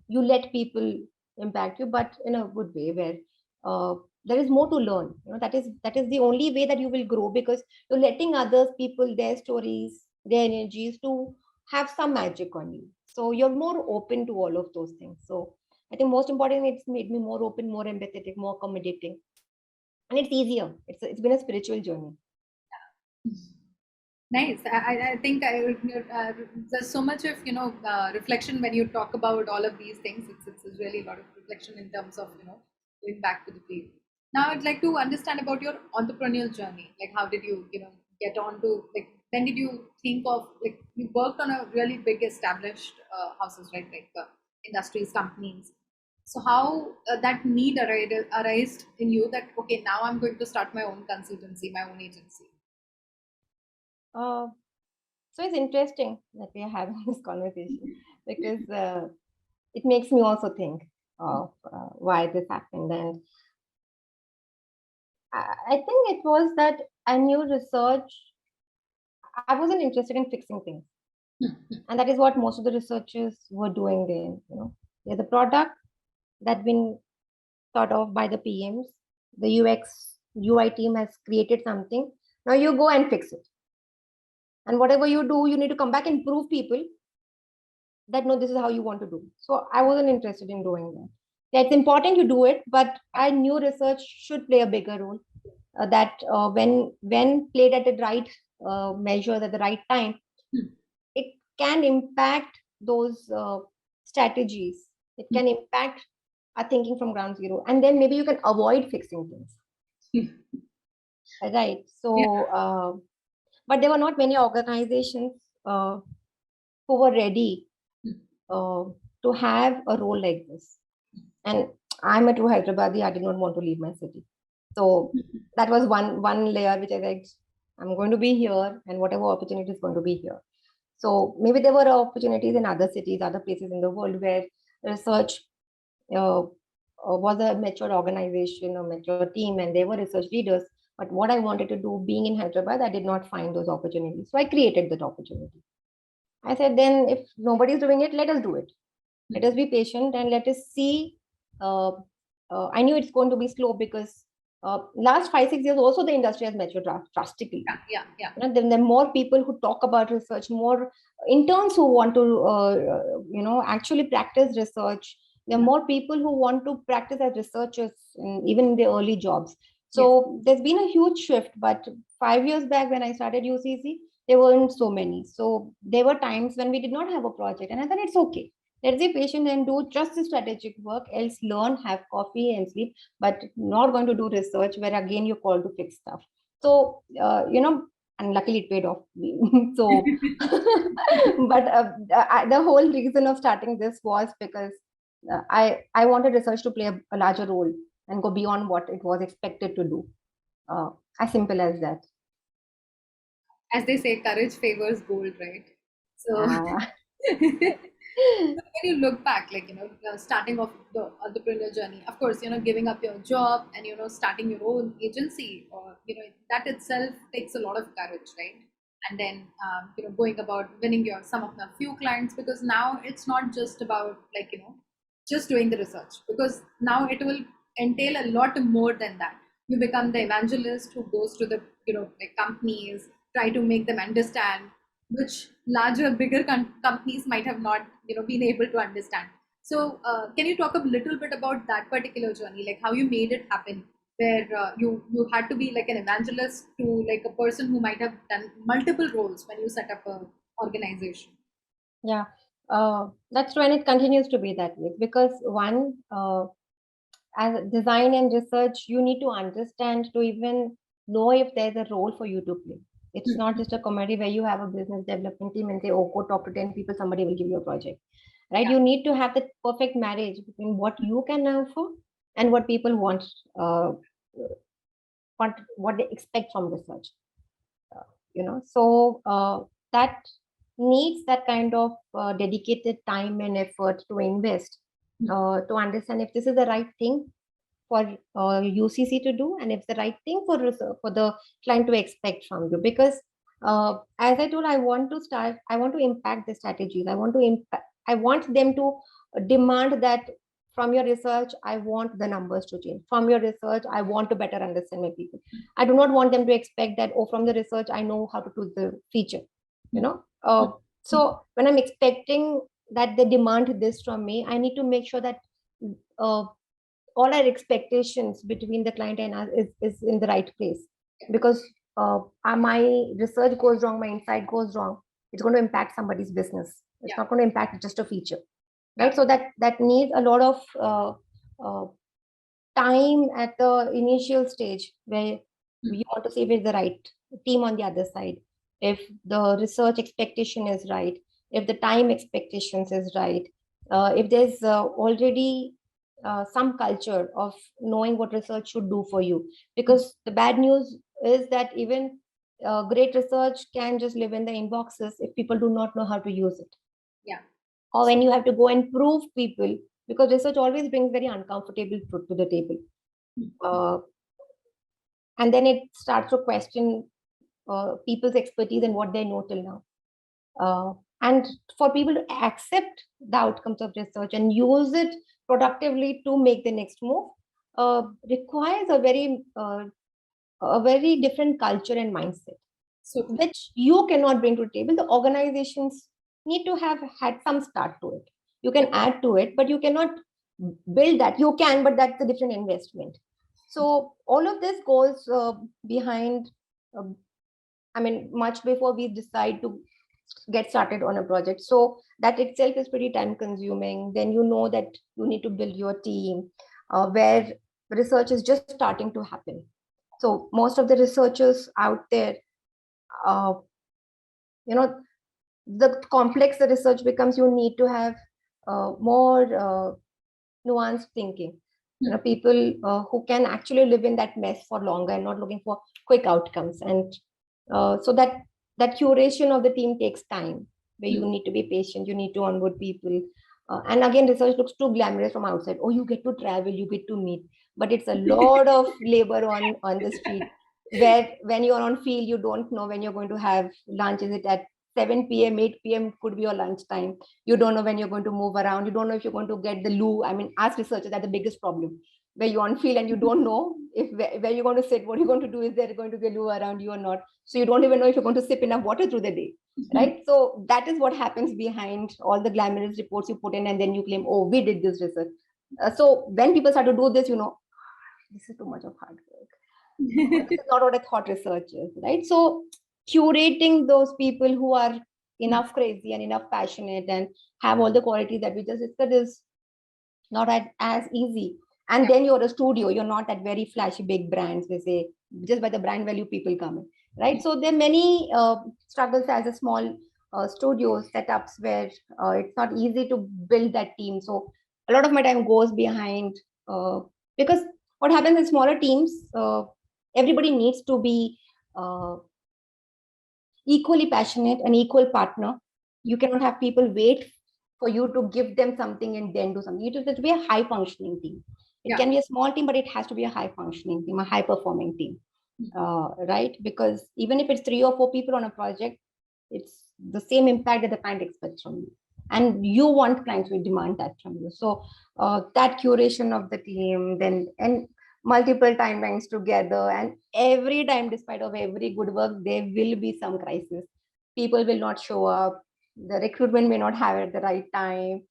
you let people impact you, but in a good way, where there is more to learn. That is the only way that you will grow, because you're letting others people, their stories, their energies, to have some magic on you. So you're more open to all of those things. So I think most importantly, it's made me more open, more empathetic, more accommodating, and it's easier. It's been a spiritual journey. Nice. I think there's so much of reflection when you talk about all of these things. It's really a lot of reflection in terms of going back to the field. Now I'd like to understand about your entrepreneurial journey. Like, how did you get on to, like, when did you think of, like, you worked on a really big established houses, right? Like industries, companies. So how that need arose in you that, okay, now I'm going to start my own consultancy, my own agency. So it's interesting that we are having this conversation, because it makes me also think of why this happened. And I think it was that I knew research, I wasn't interested in fixing things. And that is what most of the researchers were doing there. There's a product that's been thought of by the PMs. The UI team has created something. Now you go and fix it. And whatever you do, you need to come back and prove people that, no, this is how you want to do. So I wasn't interested in doing that. Yeah, it's important you do it, but I knew research should play a bigger role. That when played at the right measure at the right time, it can impact those strategies. It can impact our thinking from ground zero, and then maybe you can avoid fixing things. Right. So, but there were not many organizations who were ready to have a role like this. And I'm a true Hyderabadi. I did not want to leave my city. So that was one layer which I said, I'm going to be here, and whatever opportunity is going to be here. So maybe there were opportunities in other cities, other places in the world, where research was a mature organization, a mature team, and they were research leaders. But what I wanted to do, being in Hyderabad, I did not find those opportunities. So I created that opportunity. I said, then if nobody's doing it, let us do it. Let us be patient, and let us see. I knew it's going to be slow, because last 5-6 years also the industry has matured drastically. Yeah. Then there are more people who talk about research, more interns who want to actually practice research. There are more people who want to practice as researchers, even in the early jobs. So there's been a huge shift. But 5 years back, when I started UCC, there weren't so many. So there were times when we did not have a project, and I thought it's okay. Let's be patient and do just the strategic work, else learn, have coffee and sleep, but not going to do research where again you're called to fix stuff. So, and luckily it paid off. So, but the whole reason of starting this was because I wanted research to play a larger role and go beyond what it was expected to do. As simple as that. As they say, courage favors gold, right? So Uh, when you look back, like, starting off the entrepreneur journey, of course, giving up your job and, starting your own agency, or, that itself takes a lot of courage, right? And then, going about winning your some of the few clients, because now it's not just about, like, just doing the research, because now it will entail a lot more than that. You become the evangelist who goes to the, like, companies, try to make them understand, which larger, bigger companies might have not, been able to understand. So, can you talk a little bit about that particular journey, like how you made it happen, where you had to be like an evangelist to like a person who might have done multiple roles when you set up a organization? yeah, that's when it continues to be that way, because one, as design and research, you need to understand to even know if there's a role for you to play. It's not just a commodity where you have a business development team and say, oh, go talk to 10 people, somebody will give you a project, right? Yeah. You need to have the perfect marriage between what you can offer and what people uh, what they expect from research. So that needs that kind of dedicated time and effort to invest, to understand if this is the right thing for UCC to do, and it's the right thing for for the client to expect from you. Because as I told, I want to impact the strategies. I want them to demand that from your research, I want the numbers to change. From your research, I want to better understand my people. I do not want them to expect that, oh, from the research, I know how to do the feature, you know. So when I'm expecting that they demand this from me, I need to make sure that uh, all our expectations between the client and us is in the right place. Because my research goes wrong, my insight goes wrong, it's going to impact somebody's business. It's not going to impact just a feature, right? So that needs a lot of uh, time at the initial stage, where you want to see if it's the right team on the other side, if the research expectation is right, if the time expectations is right, if there's already some culture of knowing what research should do for you. Because the bad news is that even great research can just live in the inboxes if people do not know how to use it. Yeah. Or when you have to go and prove people, because research always brings very uncomfortable truth to the table. And then it starts to question people's expertise and what they know till now. And for people to accept the outcomes of research and use it productively to make the next move requires a very different culture and mindset, which you cannot bring to the table. The organizations need to have had some start to it. You can add to it, but you cannot build that. You can, but that's a different investment. So all of this goes behind. I mean, much before we decide to get started on a project. So that itself is pretty time consuming. Then you know that you need to build your team, where research is just starting to happen. So most of the researchers out there, uh, the complex the research becomes, you need to have more nuanced thinking. People who can actually live in that mess for longer and not looking for quick outcomes. And so that curation of the team takes time, where you need to be patient, you need to onboard people. And again, research looks too glamorous from outside. Oh, you get to travel, you get to meet, but it's a lot of labor on the street, where when you're on field, you don't know when you're going to have lunch. Is it at 7 p.m., 8 p.m. could be your lunchtime. You don't know when you're going to move around. You don't know if you're going to get the loo. I mean, as researchers, that's the biggest problem, where you're on field and you don't know if where you're going to sit, what you're going to do, is there going to be a loo around you or not. So you don't even know if you're going to sip enough water through the day, right? So that is what happens behind all the glamorous reports you put in, and then you claim, oh, we did this research. So when people start to do this, this is too much of hard work. This is not what I thought research is, right? So curating those people who are enough crazy and enough passionate and have all the qualities that we just discussed is not as easy. And then you're a studio, you're not that very flashy big brands, they say, just by the brand value people come in, right? So there are many struggles as a small studio setups where it's not easy to build that team. So a lot of my time goes behind, because what happens in smaller teams, everybody needs to be equally passionate, an equal partner. You cannot have people wait for you to give them something and then do something. It has to be a high functioning team. It can be a small team, but it has to be a high functioning team, a high performing team, right? Because even if it's 3 or 4 people on a project, it's the same impact that the client expects from you. And you want clients to demand that from you. So that curation of the team, then and multiple timelines together, and every time, despite of every good work, there will be some crisis. People will not show up, the recruitment may not have it at the right time,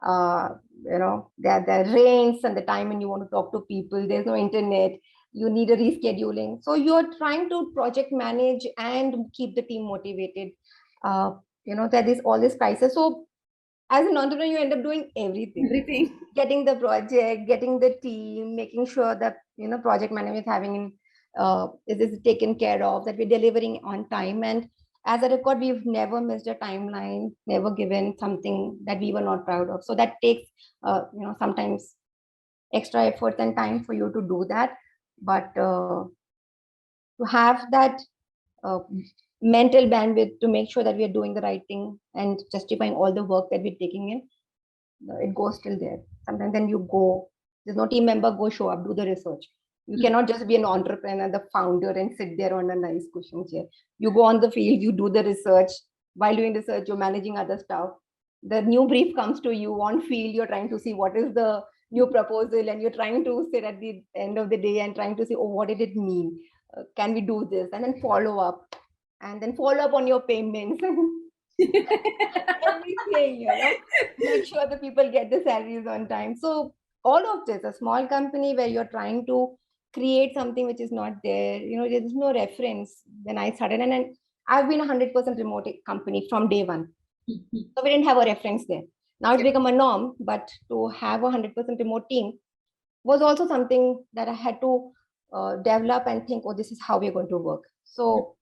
uh, there rains and the time when you want to talk to people, there's no internet, you need a rescheduling. So you're trying to project manage and keep the team motivated. There is all this crisis. So as an entrepreneur, you end up doing everything. Getting the project, getting the team, making sure that project management is having is taken care of, that we're delivering on time. And as a record, we've never missed a timeline, never given something that we were not proud of. So that takes sometimes extra effort and time for you to do that. But to have that uh, mental bandwidth to make sure that we are doing the right thing and justifying all the work that we're taking in, it goes still there. Sometimes then you go, there's no team member, go show up, do the research. You cannot just be an entrepreneur, the founder, and sit there on a nice cushion chair. You go on the field, you do the research. While doing research, you're managing other stuff. The new brief comes to you on field, you're trying to see what is the new proposal, and you're trying to sit at the end of the day and trying to see, oh, what did it mean? Can we do this? And then follow up. And then follow up on your payments. Everything, make sure the people get the salaries on time. So all of this, a small company where you're trying to create something which is not there, there's no reference. When I started, and I've been 100% remote company from day one. So we didn't have a reference there. Now it's become a norm, but to have a 100% remote team was also something that I had to develop and think, oh, this is how we're going to work. So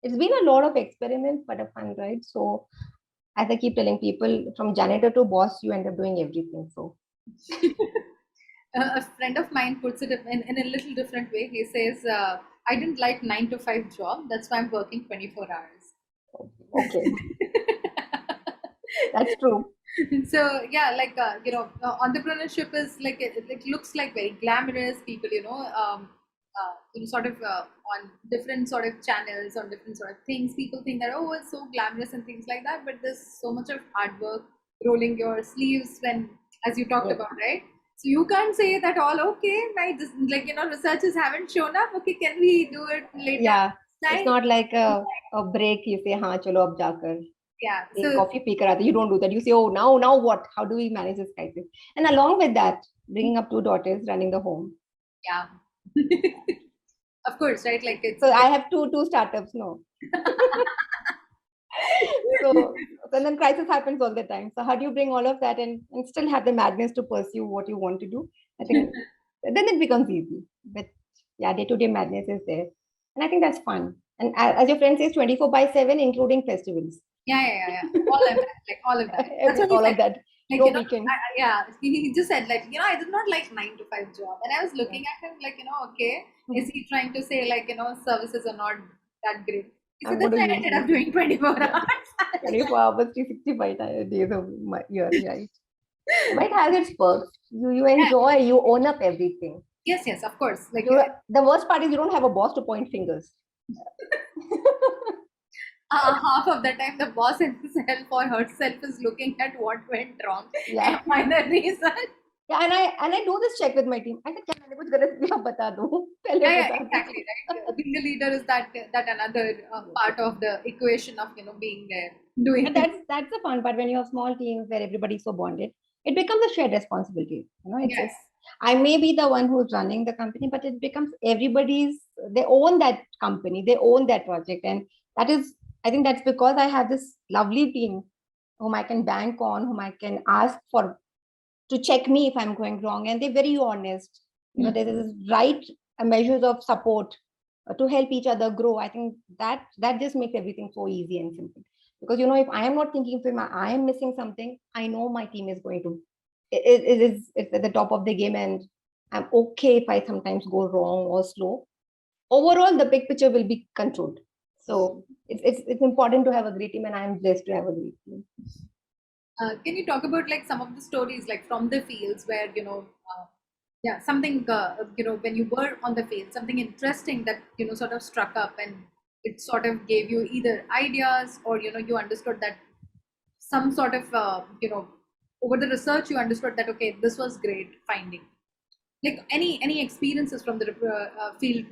it's been a lot of experiments, but a fun ride. So as I keep telling people, from janitor to boss, you end up doing everything. So a friend of mine puts it in a little different way. He says, I didn't like 9 to 5 job. That's why I'm working 24 hours. okay. That's true. So yeah, like entrepreneurship is like it looks like very glamorous. People, sort of on different sort of channels, on different sort of things. People think that, oh, it's so glamorous and things like that. But there's so much of hard work, rolling your sleeves when, as you talked about, right? So you can't say that all okay, right? Just, researchers haven't shown up. Okay, can we do it later? Yeah, it's not like a break. You say, "Haan, chalo ab jakar." Yeah. So coffee pee kar aata. You don't do that. You say, "Oh, now what? How do we manage this crisis?" And along with that, bringing up 2 daughters, running the home. Yeah. Of course, right? Like it's. So I have two startups. No. So then crisis happens all the time. So how do you bring all of that and still have the madness to pursue what you want to do? I think then it becomes easy. But yeah, day-to-day madness is there. And I think that's fun. And as your friend says, 24/7, including festivals. Yeah. All of that. Like all of that. That's what all he of said. that. Like, No weekends. He just said, like, I did not like 9 to 5 job. And I was looking at him like, okay, is he trying to say like, services are not that great? He said, that's why I ended up doing 24 hours. 24 hours, 365 days of my year, right? But it has its perks. You enjoy, you own up everything. Yes, of course. Like the worst part is you don't have a boss to point fingers. Half of the time the boss himself or herself is looking at what went wrong. Yeah. And find a reason. Yeah, and I do this check with my team. I said, "Kya maine kuch galat kiya? Bata do." Exactly, right. Being a leader is that another part of the equation of being there doing. And that's the fun part when you have small teams where everybody's so bonded. It becomes a shared responsibility. It's I may be the one who's running the company, but it becomes everybody's, they own that company, they own that project. And that is, I think that's because I have this lovely team whom I can bank on, whom I can ask for to check me if I'm going wrong. And they're very honest. There is right measures of support to help each other grow. I think that just makes everything so easy and simple. Because, if I am not thinking for I am missing something, I know my team is going to, it's at the top of the game, and I'm okay if I sometimes go wrong or slow. Overall, the big picture will be controlled. So it's important to have a great team, and I'm blessed to have a great team. Can you talk about like some of the stories like from the fields where yeah, something when you were on the field, something interesting that sort of struck up and it sort of gave you either ideas or you understood that some sort of over the research you understood that okay, this was great finding. Like any experiences from the field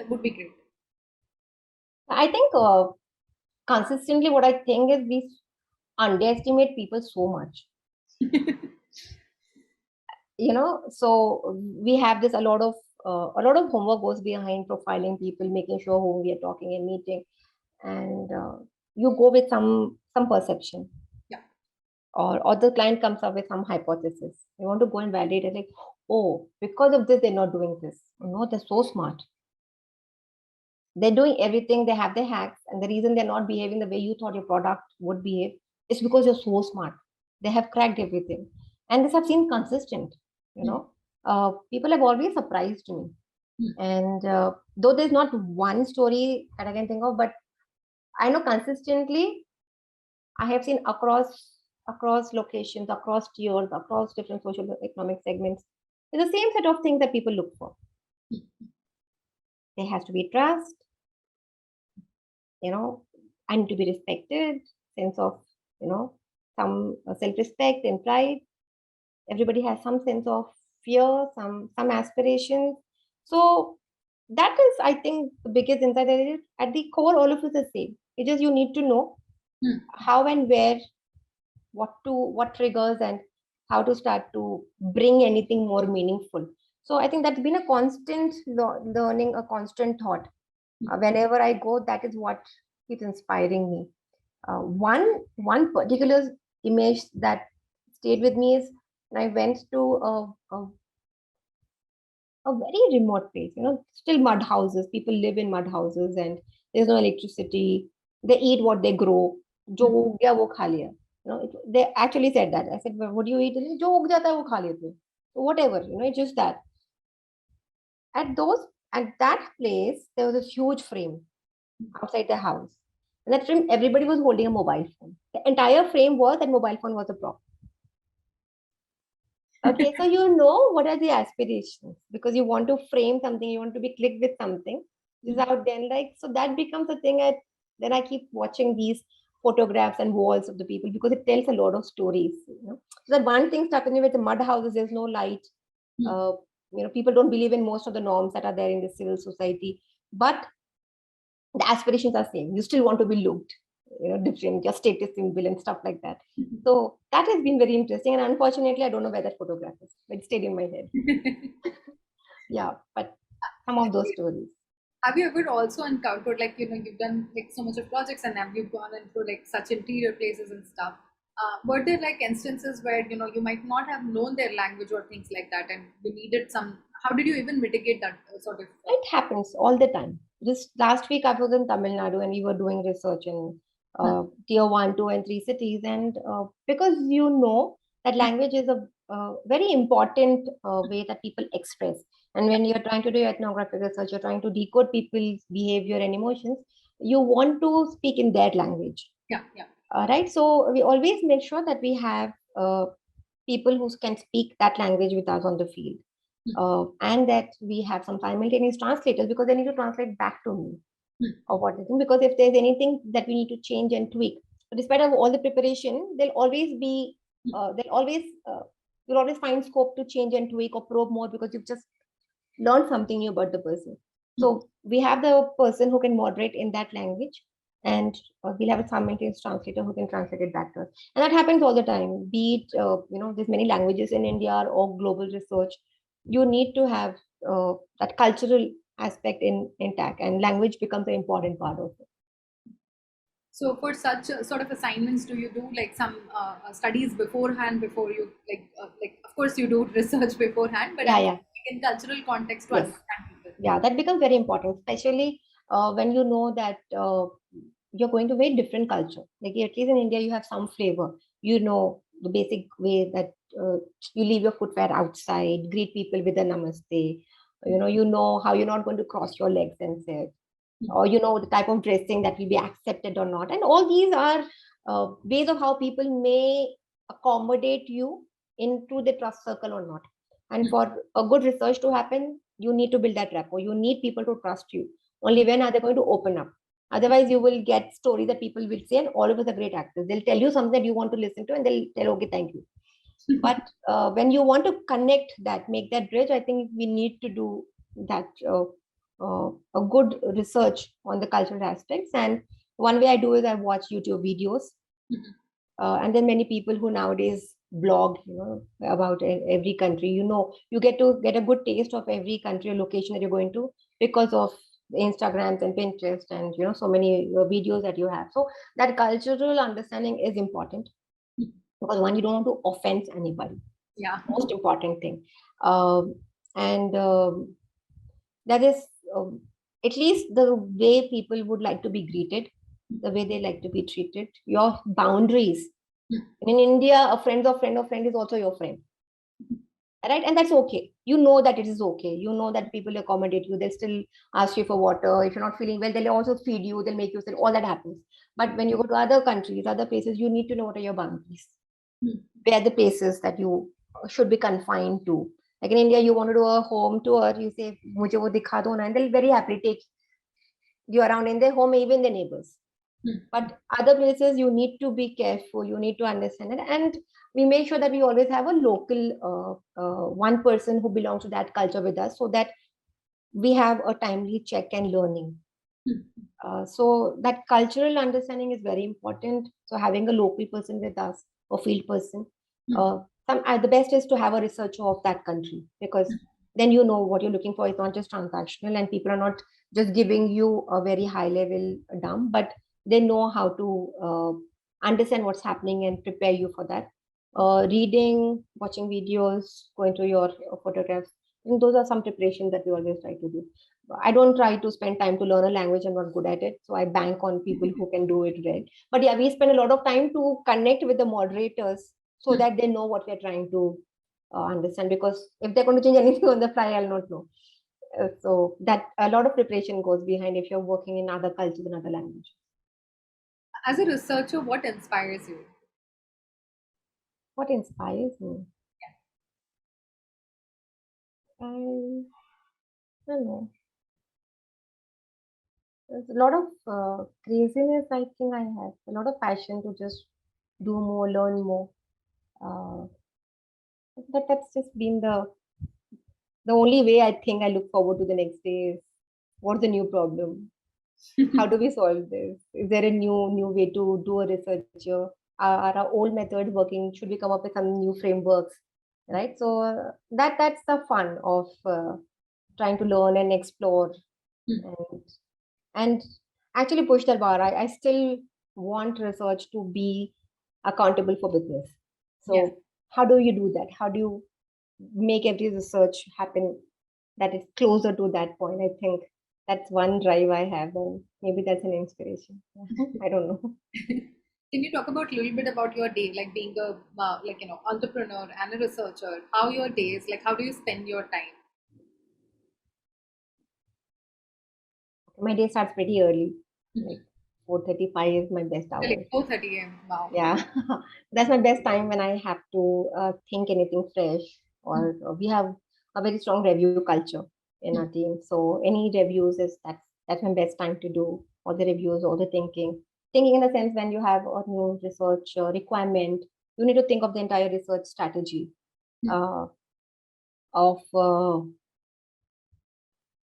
would be great. I think consistently what I think is we underestimate people so much. So we have this a lot of homework goes behind profiling people, making sure whom we are talking and meeting, and you go with some perception. Yeah. Or the client comes up with some hypothesis. You want to go and validate it, like, oh, because of this they're not doing this. They're so smart, they're doing everything, they have their hacks, and the reason they're not behaving the way you thought your product would behave is because you're so smart. They have cracked everything. And this I've seen consistent. People have always surprised me. And though there's not one story that I can think of, but I know consistently I have seen across locations, across tiers, across different social economic segments, it's the same set of things that people look for. There has to be trust, and to be respected, sense of, some self-respect and pride. Everybody has some sense of fear, some aspirations. So that is, I think, the biggest insight that is at the core, all of us are same. It is you need to know how and where, what triggers, and how to start to bring anything more meaningful. So I think that's been a constant learning, a constant thought. Whenever I go, that is what keeps inspiring me. One particular image that stayed with me is when I went to a very remote place, still mud houses. People live in mud houses and there's no electricity. They eat what they grow. जो उग गया वो खा लिया. They actually said that. I said, well, what do you eat? जो उग जाता है वो खा लेते. So whatever, it's just that. At that place, there was a huge frame outside the house. And that frame, everybody was holding a mobile phone. The entire frame was that mobile phone was a prop. Okay, so what are the aspirations? Because you want to frame something, you want to be clicked with something. Is out there, so that becomes a thing. Then I keep watching these photographs and walls of the people because it tells a lot of stories. So that one thing stuck in me with the mud houses, there's no light. People don't believe in most of the norms that are there in the civil society, but the aspirations are same. You still want to be looked, different, your status symbol and stuff like that. So that has been very interesting. And unfortunately, I don't know where that photograph is, but it stayed in my head. Yeah, but some of those stories. Have you ever also encountered like you've done like so much of projects and have you gone into like such interior places and stuff? Were there like instances where you might not have known their language or things like that, and you needed some? How did you even mitigate that sort of? It happens all the time. Just last week, I was in Tamil Nadu and we were doing research in tier 1, 2, and 3 cities. And because that language is a very important way that people express. And when you're trying to do ethnographic research, you're trying to decode people's behavior and emotions, you want to speak in their language. Yeah. Right. So we always make sure that we have people who can speak that language with us on the field. And that we have some simultaneous translators because they need to translate back to me or what is it. Because if there's anything that we need to change and tweak, but despite of all the preparation, there'll always be you'll always find scope to change and tweak or probe more because you've just learned something new about the person. So we have the person who can moderate in that language. and we'll have a simultaneous translator who can translate it back to us. And that happens all the time. Be it there's many languages in India or global research. You need to have that cultural aspect intact, and language becomes an important part of it. So for such sort of assignments, do you do like some studies beforehand before you like of course you do research beforehand, but Yeah, yeah. in cultural context to Yes. understand people? Yeah, that becomes very important, especially when you know that you're going to very different culture. Like at least in India, you have some flavor. You know the basic way that you leave your footwear outside, greet people with a namaste. You know how you're not going to cross your legs and sit, or the type of dressing that will be accepted or not. And all these are ways of how people may accommodate you into the trust circle or not. And for a good research to happen, you need to build that rapport. You need people to trust you. Only when are they going to open up? Otherwise, you will get stories that people will say, and all of us are great actors. They'll tell you something that you want to listen to, and they'll tell, okay, thank you. But when you want to connect that, make that bridge, I think we need to do that a good research on the cultural aspects. And one way I do is I watch YouTube videos, and then many people who nowadays blog, about every country. You get to get a good taste of every country or location that you're going to because of the Instagrams and Pinterest and so many videos that you have. So that cultural understanding is important, because one, you don't want to offend anybody. Yeah. Most important thing. And that is at least the way people would like to be greeted, the way they like to be treated, your boundaries. In India, a friend of friend of friend is also your friend, right? And that's okay. You know that it is okay. You know that people accommodate you. They'll still ask you for water. If you're not feeling well, they'll also feed you. They'll make you feel. All that happens. But when you go to other countries, other places, you need to know what are your boundaries. Where the places that you should be confined to. Like in India, you want to do a home tour. You say, "Mujhe wo dikha do na," and they'll very happily take you around in their home, even the neighbors. But other places, you need to be careful. You need to understand it, and we make sure that we always have a local one person who belongs to that culture with us, so that we have a timely check and learning. So that cultural understanding is very important. So having a local person with us, a field person, the best is to have a researcher of that country, because then you know what you're looking for is not just transactional, and people are not just giving you a very high level dump, but they know how to understand what's happening and prepare you for that. Reading, watching videos, going through your photographs, and those are some preparations that we always try to do. I don't try to spend time to learn a language. I'm not good at it. So I bank on people who can do it well. But yeah, we spend a lot of time to connect with the moderators so that they know what we're trying to understand. Because if they're going to change anything on the fly, I'll not know. So that a lot of preparation goes behind if you're working in other cultures and other languages. As a researcher, what inspires you? What inspires me? I don't know. There's a lot of craziness, I think I have. A lot of passion to just do more, learn more. Uh, but that's just been the only way I think I look forward to the next day is what's the new problem? How do we solve this? Is there a new way to do a research here? Are our old methods working? Should we come up with some new frameworks? Right. So that's the fun of trying to learn and explore and and actually push that bar. I still want research to be accountable for business. So Yes. how do you do that? How do you make every research happen that is closer to that point? I think that's one drive I have, and maybe that's an inspiration. I don't know. Can you talk about a little bit about your day, like being a entrepreneur and a researcher? How your days, like how do you spend your time? My day starts pretty early, like 4:35 is my best hour. Like 4:30 a.m. Wow. Yeah, that's my best time when I have to think anything fresh, or we have a very strong review culture in our team. So any reviews that's my best time to do all the reviews, all the thinking in the sense when you have a new research requirement, you need to think of the entire research strategy uh, of uh,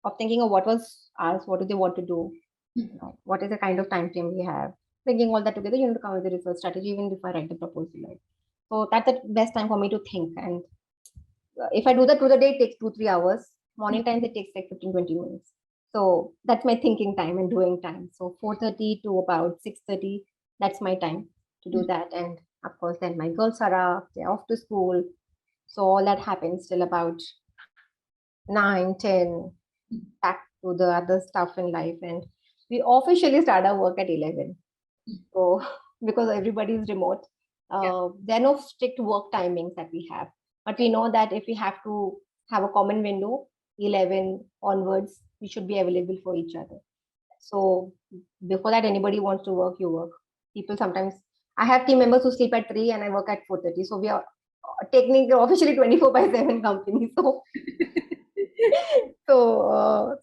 of thinking of what was asked, what do they want to do, What is the kind of time frame we have? Bringing all that together, you need to come with the research strategy even before I write the proposal. Right? So that's the best time for me to think. And if I do that through the day, it takes 2-3 hours. Morning times, it takes like 15-20 minutes. So that's my thinking time and doing time. So 4:30 to about 6:30, that's my time to do that. And of course, then my girls are up, they're off to school. So all that happens till about 9, 10, back to the other stuff in life. And we officially start our work at 11. So because everybody is remote, there are no strict work timings that we have. But we know that if we have to have a common window, 11 onwards, we should be available for each other. So before that, anybody wants to work, you work. People sometimes, I have team members who sleep at 3 and I work at 4:30. So we are technically officially 24/7 company. So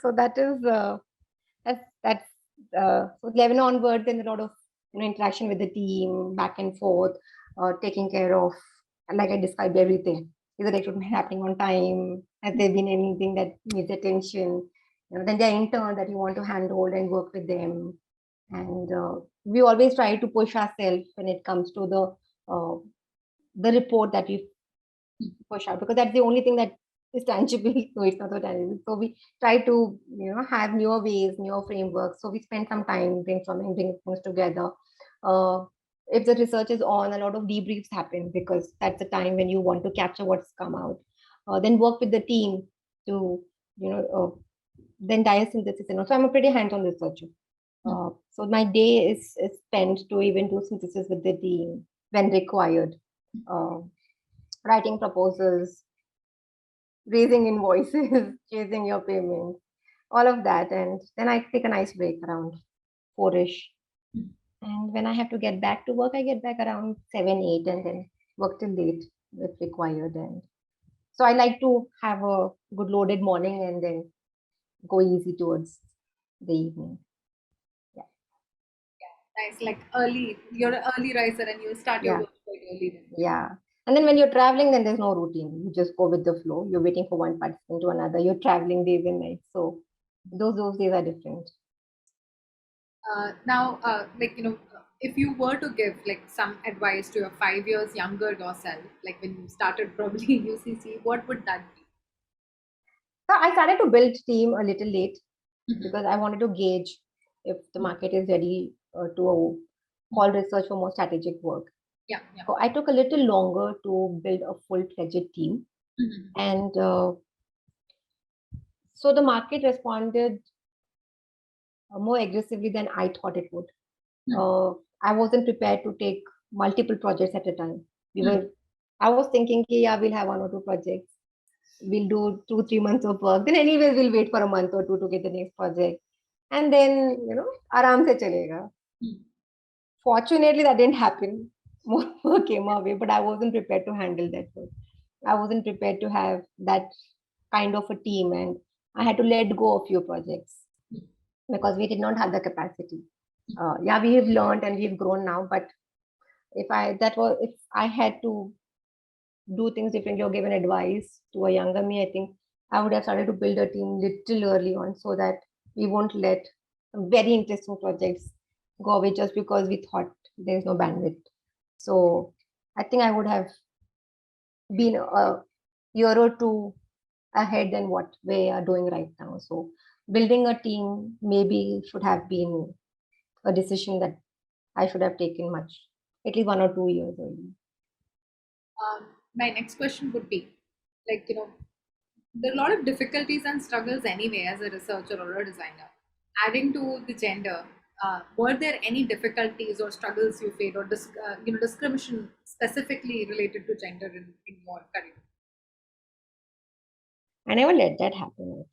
so that is that's so 11 onwards, and a lot of interaction with the team, back and forth, taking care of, like I described, everything. Is the recruitment happening on time? Has there been anything that needs attention? Then there are interns that you want to handhold and work with them. And we always try to push ourselves when it comes to the report that we push out, because that's the only thing that is tangible. So it's not so tangible. So we try to have newer ways, newer frameworks. So we spend some time brainstorming, bringing things together. Uh, if the research is on, a lot of debriefs happen because that's the time when you want to capture what's come out. Then work with the team to then diasynthesis. So I'm a pretty hands-on researcher. So my day is spent to even do synthesis with the team when required. Uh, Writing proposals, raising invoices, chasing your payments, all of that. And then I take a nice break around 4-ish. And when I have to get back to work, I get back around 7, 8, and then work till late if required. And so I like to have a good loaded morning and then go easy towards the evening. Yeah. Nice, like early. You're an early riser and you start your Yeah. work quite early then. Yeah. And then when you're traveling, then there's no routine. You just go with the flow. You're waiting for one participant to another. You're traveling days and nights. So those days are different. Now, if you were to give like some advice to your 5 years younger yourself, like when you started probably in UCC, what would that be? So I started to build team a little late because I wanted to gauge if the market is ready to call research for more strategic work. Yeah, yeah. So I took a little longer to build a full-fledged team. And so the market responded more aggressively than I thought it would. I wasn't prepared to take multiple projects at a time. I was thinking, yeah, we'll have 1 or 2 projects. We'll do 2-3 months of work. Then anyways, we'll wait for a month or two to get the next project. And then, aram se chalega. Fortunately, that didn't happen. More work came our way, but I wasn't prepared to handle that work. I wasn't prepared to have that kind of a team, and I had to let go of few projects because we did not have the capacity. Yeah, we have learned and we've grown now, but if I had to do things differently or given advice to a younger me, I think I would have started to build a team little early on so that we won't let some very interesting projects go away just because we thought there's no bandwidth. So I think I would have been a year or two ahead than what we are doing right now. So building a team maybe should have been a decision that I should have taken at least 1 or 2 years early. My next question would be, there are a lot of difficulties and struggles anyway as a researcher or a designer. Adding to the gender, were there any difficulties or struggles you faced, or discrimination specifically related to gender in your career? I never let that happen.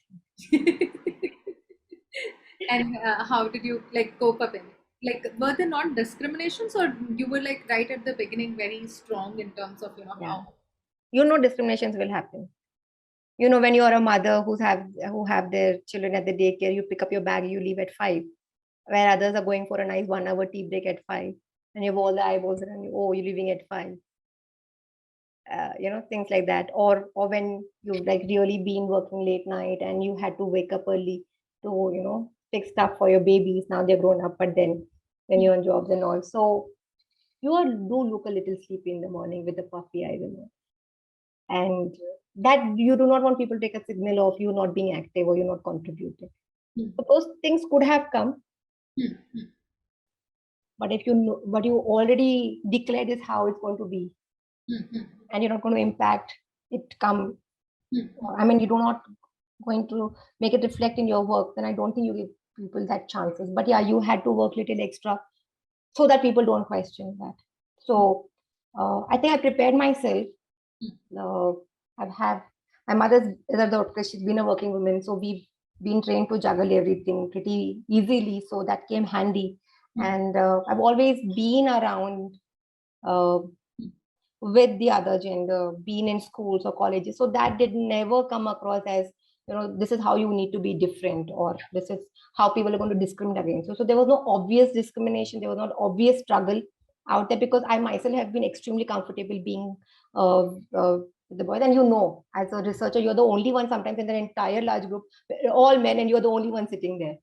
And how did you like cope up in it? Like, were there not discriminations, or you were like right at the beginning very strong in terms of Yeah. how? Discriminations will happen. When you're a mother who have their children at the daycare, you pick up your bag, you leave at 5, where others are going for a nice 1 hour tea break at 5, and you have all the eyeballs around you. Oh, you're leaving at 5. Things like that. Or when you've like really been working late night and you had to wake up early to fix stuff for your babies. Now they're grown up, but then when you're on jobs and all. So you all do look a little sleepy in the morning with the puffy eyes and all. And that you do not want people to take a signal of you not being active or you're not contributing. So those things could have come. But if you know what you already declared is how it's going to be, and you're not going to impact it come, I mean, you're not going to make it reflect in your work, then I don't think you give people that chances. But yeah, you had to work little extra so that people don't question that. So I think I prepared myself. I've had my mother's is a doctor, she's been a working woman, so we've been trained to juggle everything pretty easily, so that came handy. And I've always been around with the other gender, been in schools or colleges, so that did never come across as, this is how you need to be different, or this is how people are going to discriminate against you. So there was no obvious discrimination, there was not obvious struggle out there, because I myself have been extremely comfortable being with the boys. And as a researcher, you're the only one sometimes in the entire large group, all men, and you're the only one sitting there.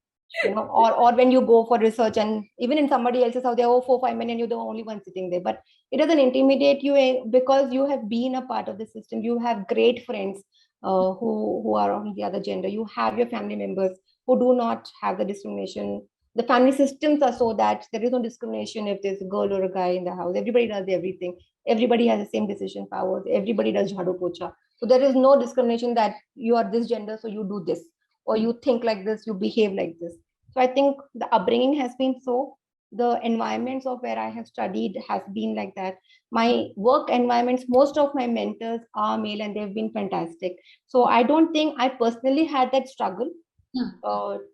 Or when you go for research, and even in somebody else's house, there are 4-5 men and you're the only one sitting there. But it doesn't intimidate you, because you have been a part of the system. You have great friends who are on the other gender. You have your family members who do not have the discrimination. The family systems are so that there is no discrimination if there's a girl or a guy in the house. Everybody does everything. Everybody has the same decision powers. Everybody does jhadu pocha. So there is no discrimination that you are this gender, so you do this, or you think like this, you behave like this. So I think the upbringing has been so. The environments of where I have studied has been like that. My work environments, most of my mentors are male, and they've been fantastic. So I don't think I personally had that struggle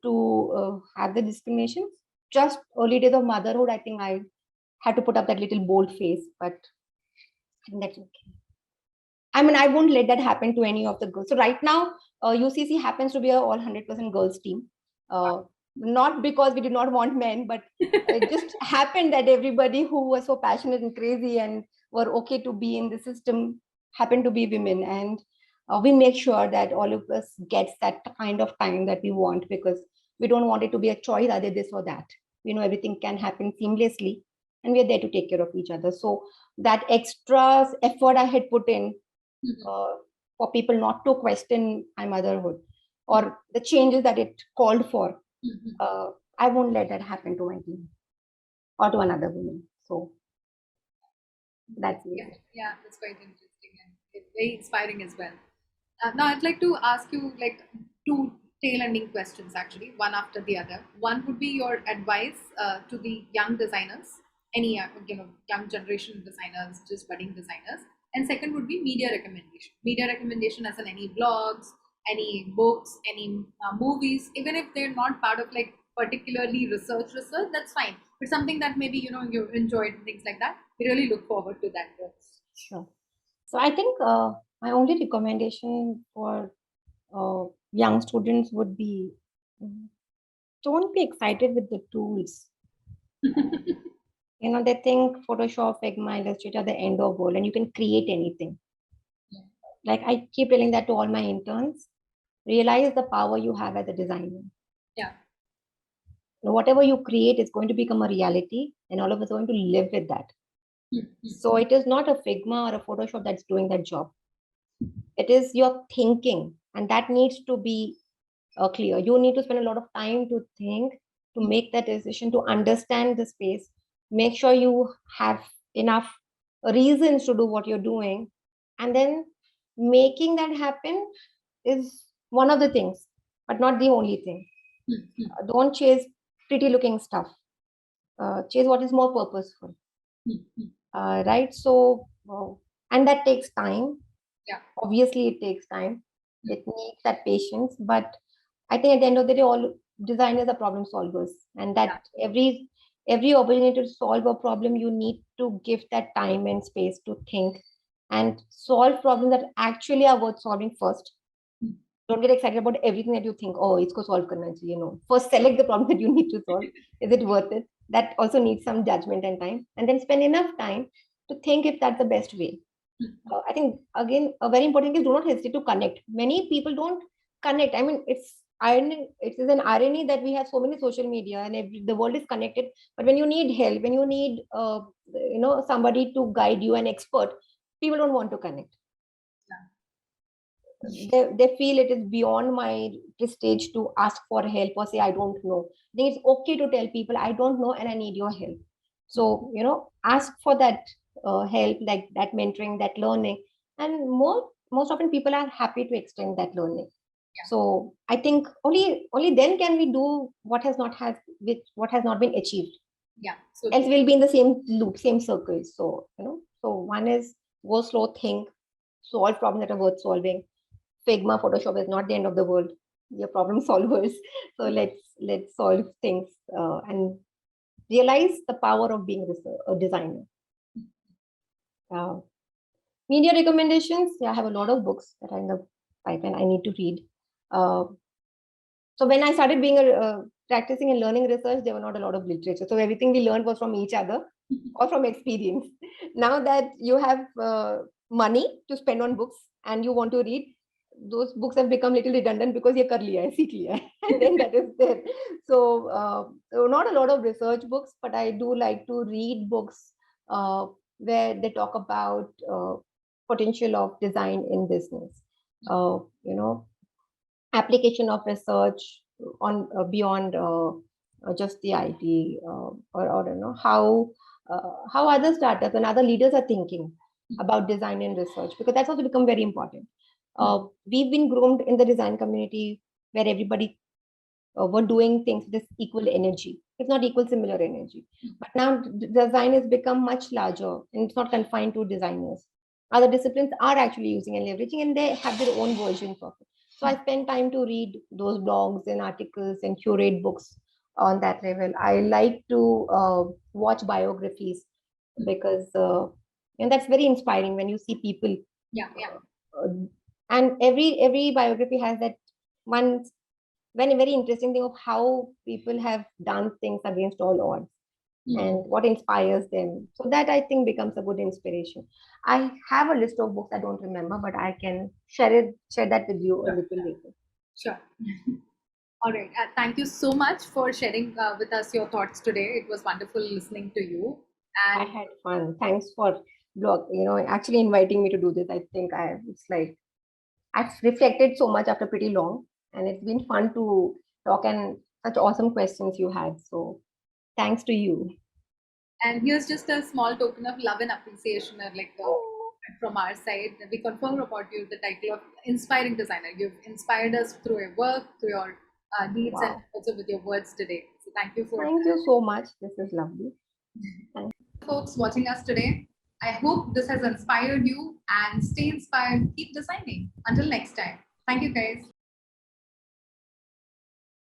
to have the discrimination. Just early days of motherhood, I think I had to put up that little bold face, but I think that's okay. I mean, I won't let that happen to any of the girls. So right now, UCC happens to be a all 100% girls team. Not because we did not want men, but it just happened that everybody who was so passionate and crazy and were okay to be in the system happened to be women. And we make sure that all of us gets that kind of time that we want, because we don't want it to be a choice, either this or that. Everything can happen seamlessly, and we are there to take care of each other. So that extra effort I had put in for people not to question my motherhood or the changes that it called for, I won't let that happen to my team or to another woman. So that's it. Yeah, that's quite interesting and very inspiring as well. Now, I'd like to ask you like two tail-ending questions, actually, one after the other. One would be your advice to the young designers, any young generation designers, just budding designers. And second would be media recommendation. Media recommendation as in any blogs, any books, any movies, even if they're not part of like particularly research, that's fine. But something that maybe you enjoyed and things like that. We really look forward to that. Sure. So I think my only recommendation for young students would be, don't be excited with the tools. They think Photoshop, Figma, Illustrator are the end of world, and you can create anything. Like I keep telling that to all my interns, realize the power you have as a designer. Yeah. Whatever you create is going to become a reality, and all of us are going to live with that. So it is not a Figma or a Photoshop that's doing that job. It is your thinking, and that needs to be clear. You need to spend a lot of time to think, to make that decision, to understand the space. Make sure you have enough reasons to do what you're doing, and then making that happen is one of the things, but not the only thing. Don't chase pretty looking stuff. Chase what is more purposeful. Right? So, and that takes time. Yeah. Obviously, it takes time. It needs that patience. But I think at the end of the day, all designers are problem solvers, and that every opportunity to solve a problem, you need to give that time and space to think and solve problems that actually are worth solving first. Don't get excited about everything that you think, oh, it's go solve karna chahiye, First, select the problem that you need to solve. Is it worth it? That also needs some judgment and time. And then spend enough time to think if that's the best way. I think, again, a very important thing is do not hesitate to connect. Many people don't connect. I mean, it's irony, it is an irony that we have so many social media and the world is connected. But when you need help, when you need, somebody to guide you, an expert, people don't want to connect. They feel it is beyond my prestige to ask for help or say I don't know. I think it's okay to tell people I don't know and I need your help. So ask for that help, like that mentoring, that learning, and most often people are happy to extend that learning. So I think only then can we do what has not been achieved. So else we'll be in the same loop, same circles. So so one is go slow, think, solve problems that are worth solving. Figma, Photoshop is not the end of the world. We are problem solvers. So let's solve things and realize the power of being a designer. Media recommendations. Yeah, I have a lot of books that are in the pipeline I need to read. So when I started being practicing and learning research, there were not a lot of literature. So everything we learned was from each other or from experience. Now that you have money to spend on books and you want to read, those books have become little redundant because ye kar liya hai, seek liya hai, and then that is there. So not a lot of research books, but I do like to read books where they talk about potential of design in business. Application of research on beyond just the IT, or how other startups and other leaders are thinking about design and research, because that's also become very important. We've been groomed in the design community where everybody were doing things with this equal energy, if not equal, similar energy. But now design has become much larger and it's not confined to designers. Other disciplines are actually using and leveraging, and they have their own versions of it. So I spend time to read those blogs and articles and curate books on that level. I like to watch biographies because and that's very inspiring when you see people. And every biography has that one very interesting thing of how people have done things against all odds and what inspires them. So that I think becomes a good inspiration. I have a list of books I don't remember, but I can share that with you a little later. Sure. All right. Thank you so much for sharing with us your thoughts today. It was wonderful listening to you. I had fun. Thanks for actually inviting me to do this. I think it's like I've reflected so much after pretty long, and it's been fun to talk and such awesome questions you had. So thanks to you. And here's just a small token of love and appreciation, from our side. We confirm about you the title of Inspiring Designer. You've inspired us through your work, through your deeds, and also with your words today. So thank you for. Thank you so much. This is lovely. Thanks. Folks watching us today, I hope this has inspired you, and stay inspired. Keep designing. Until next time. Thank you, guys.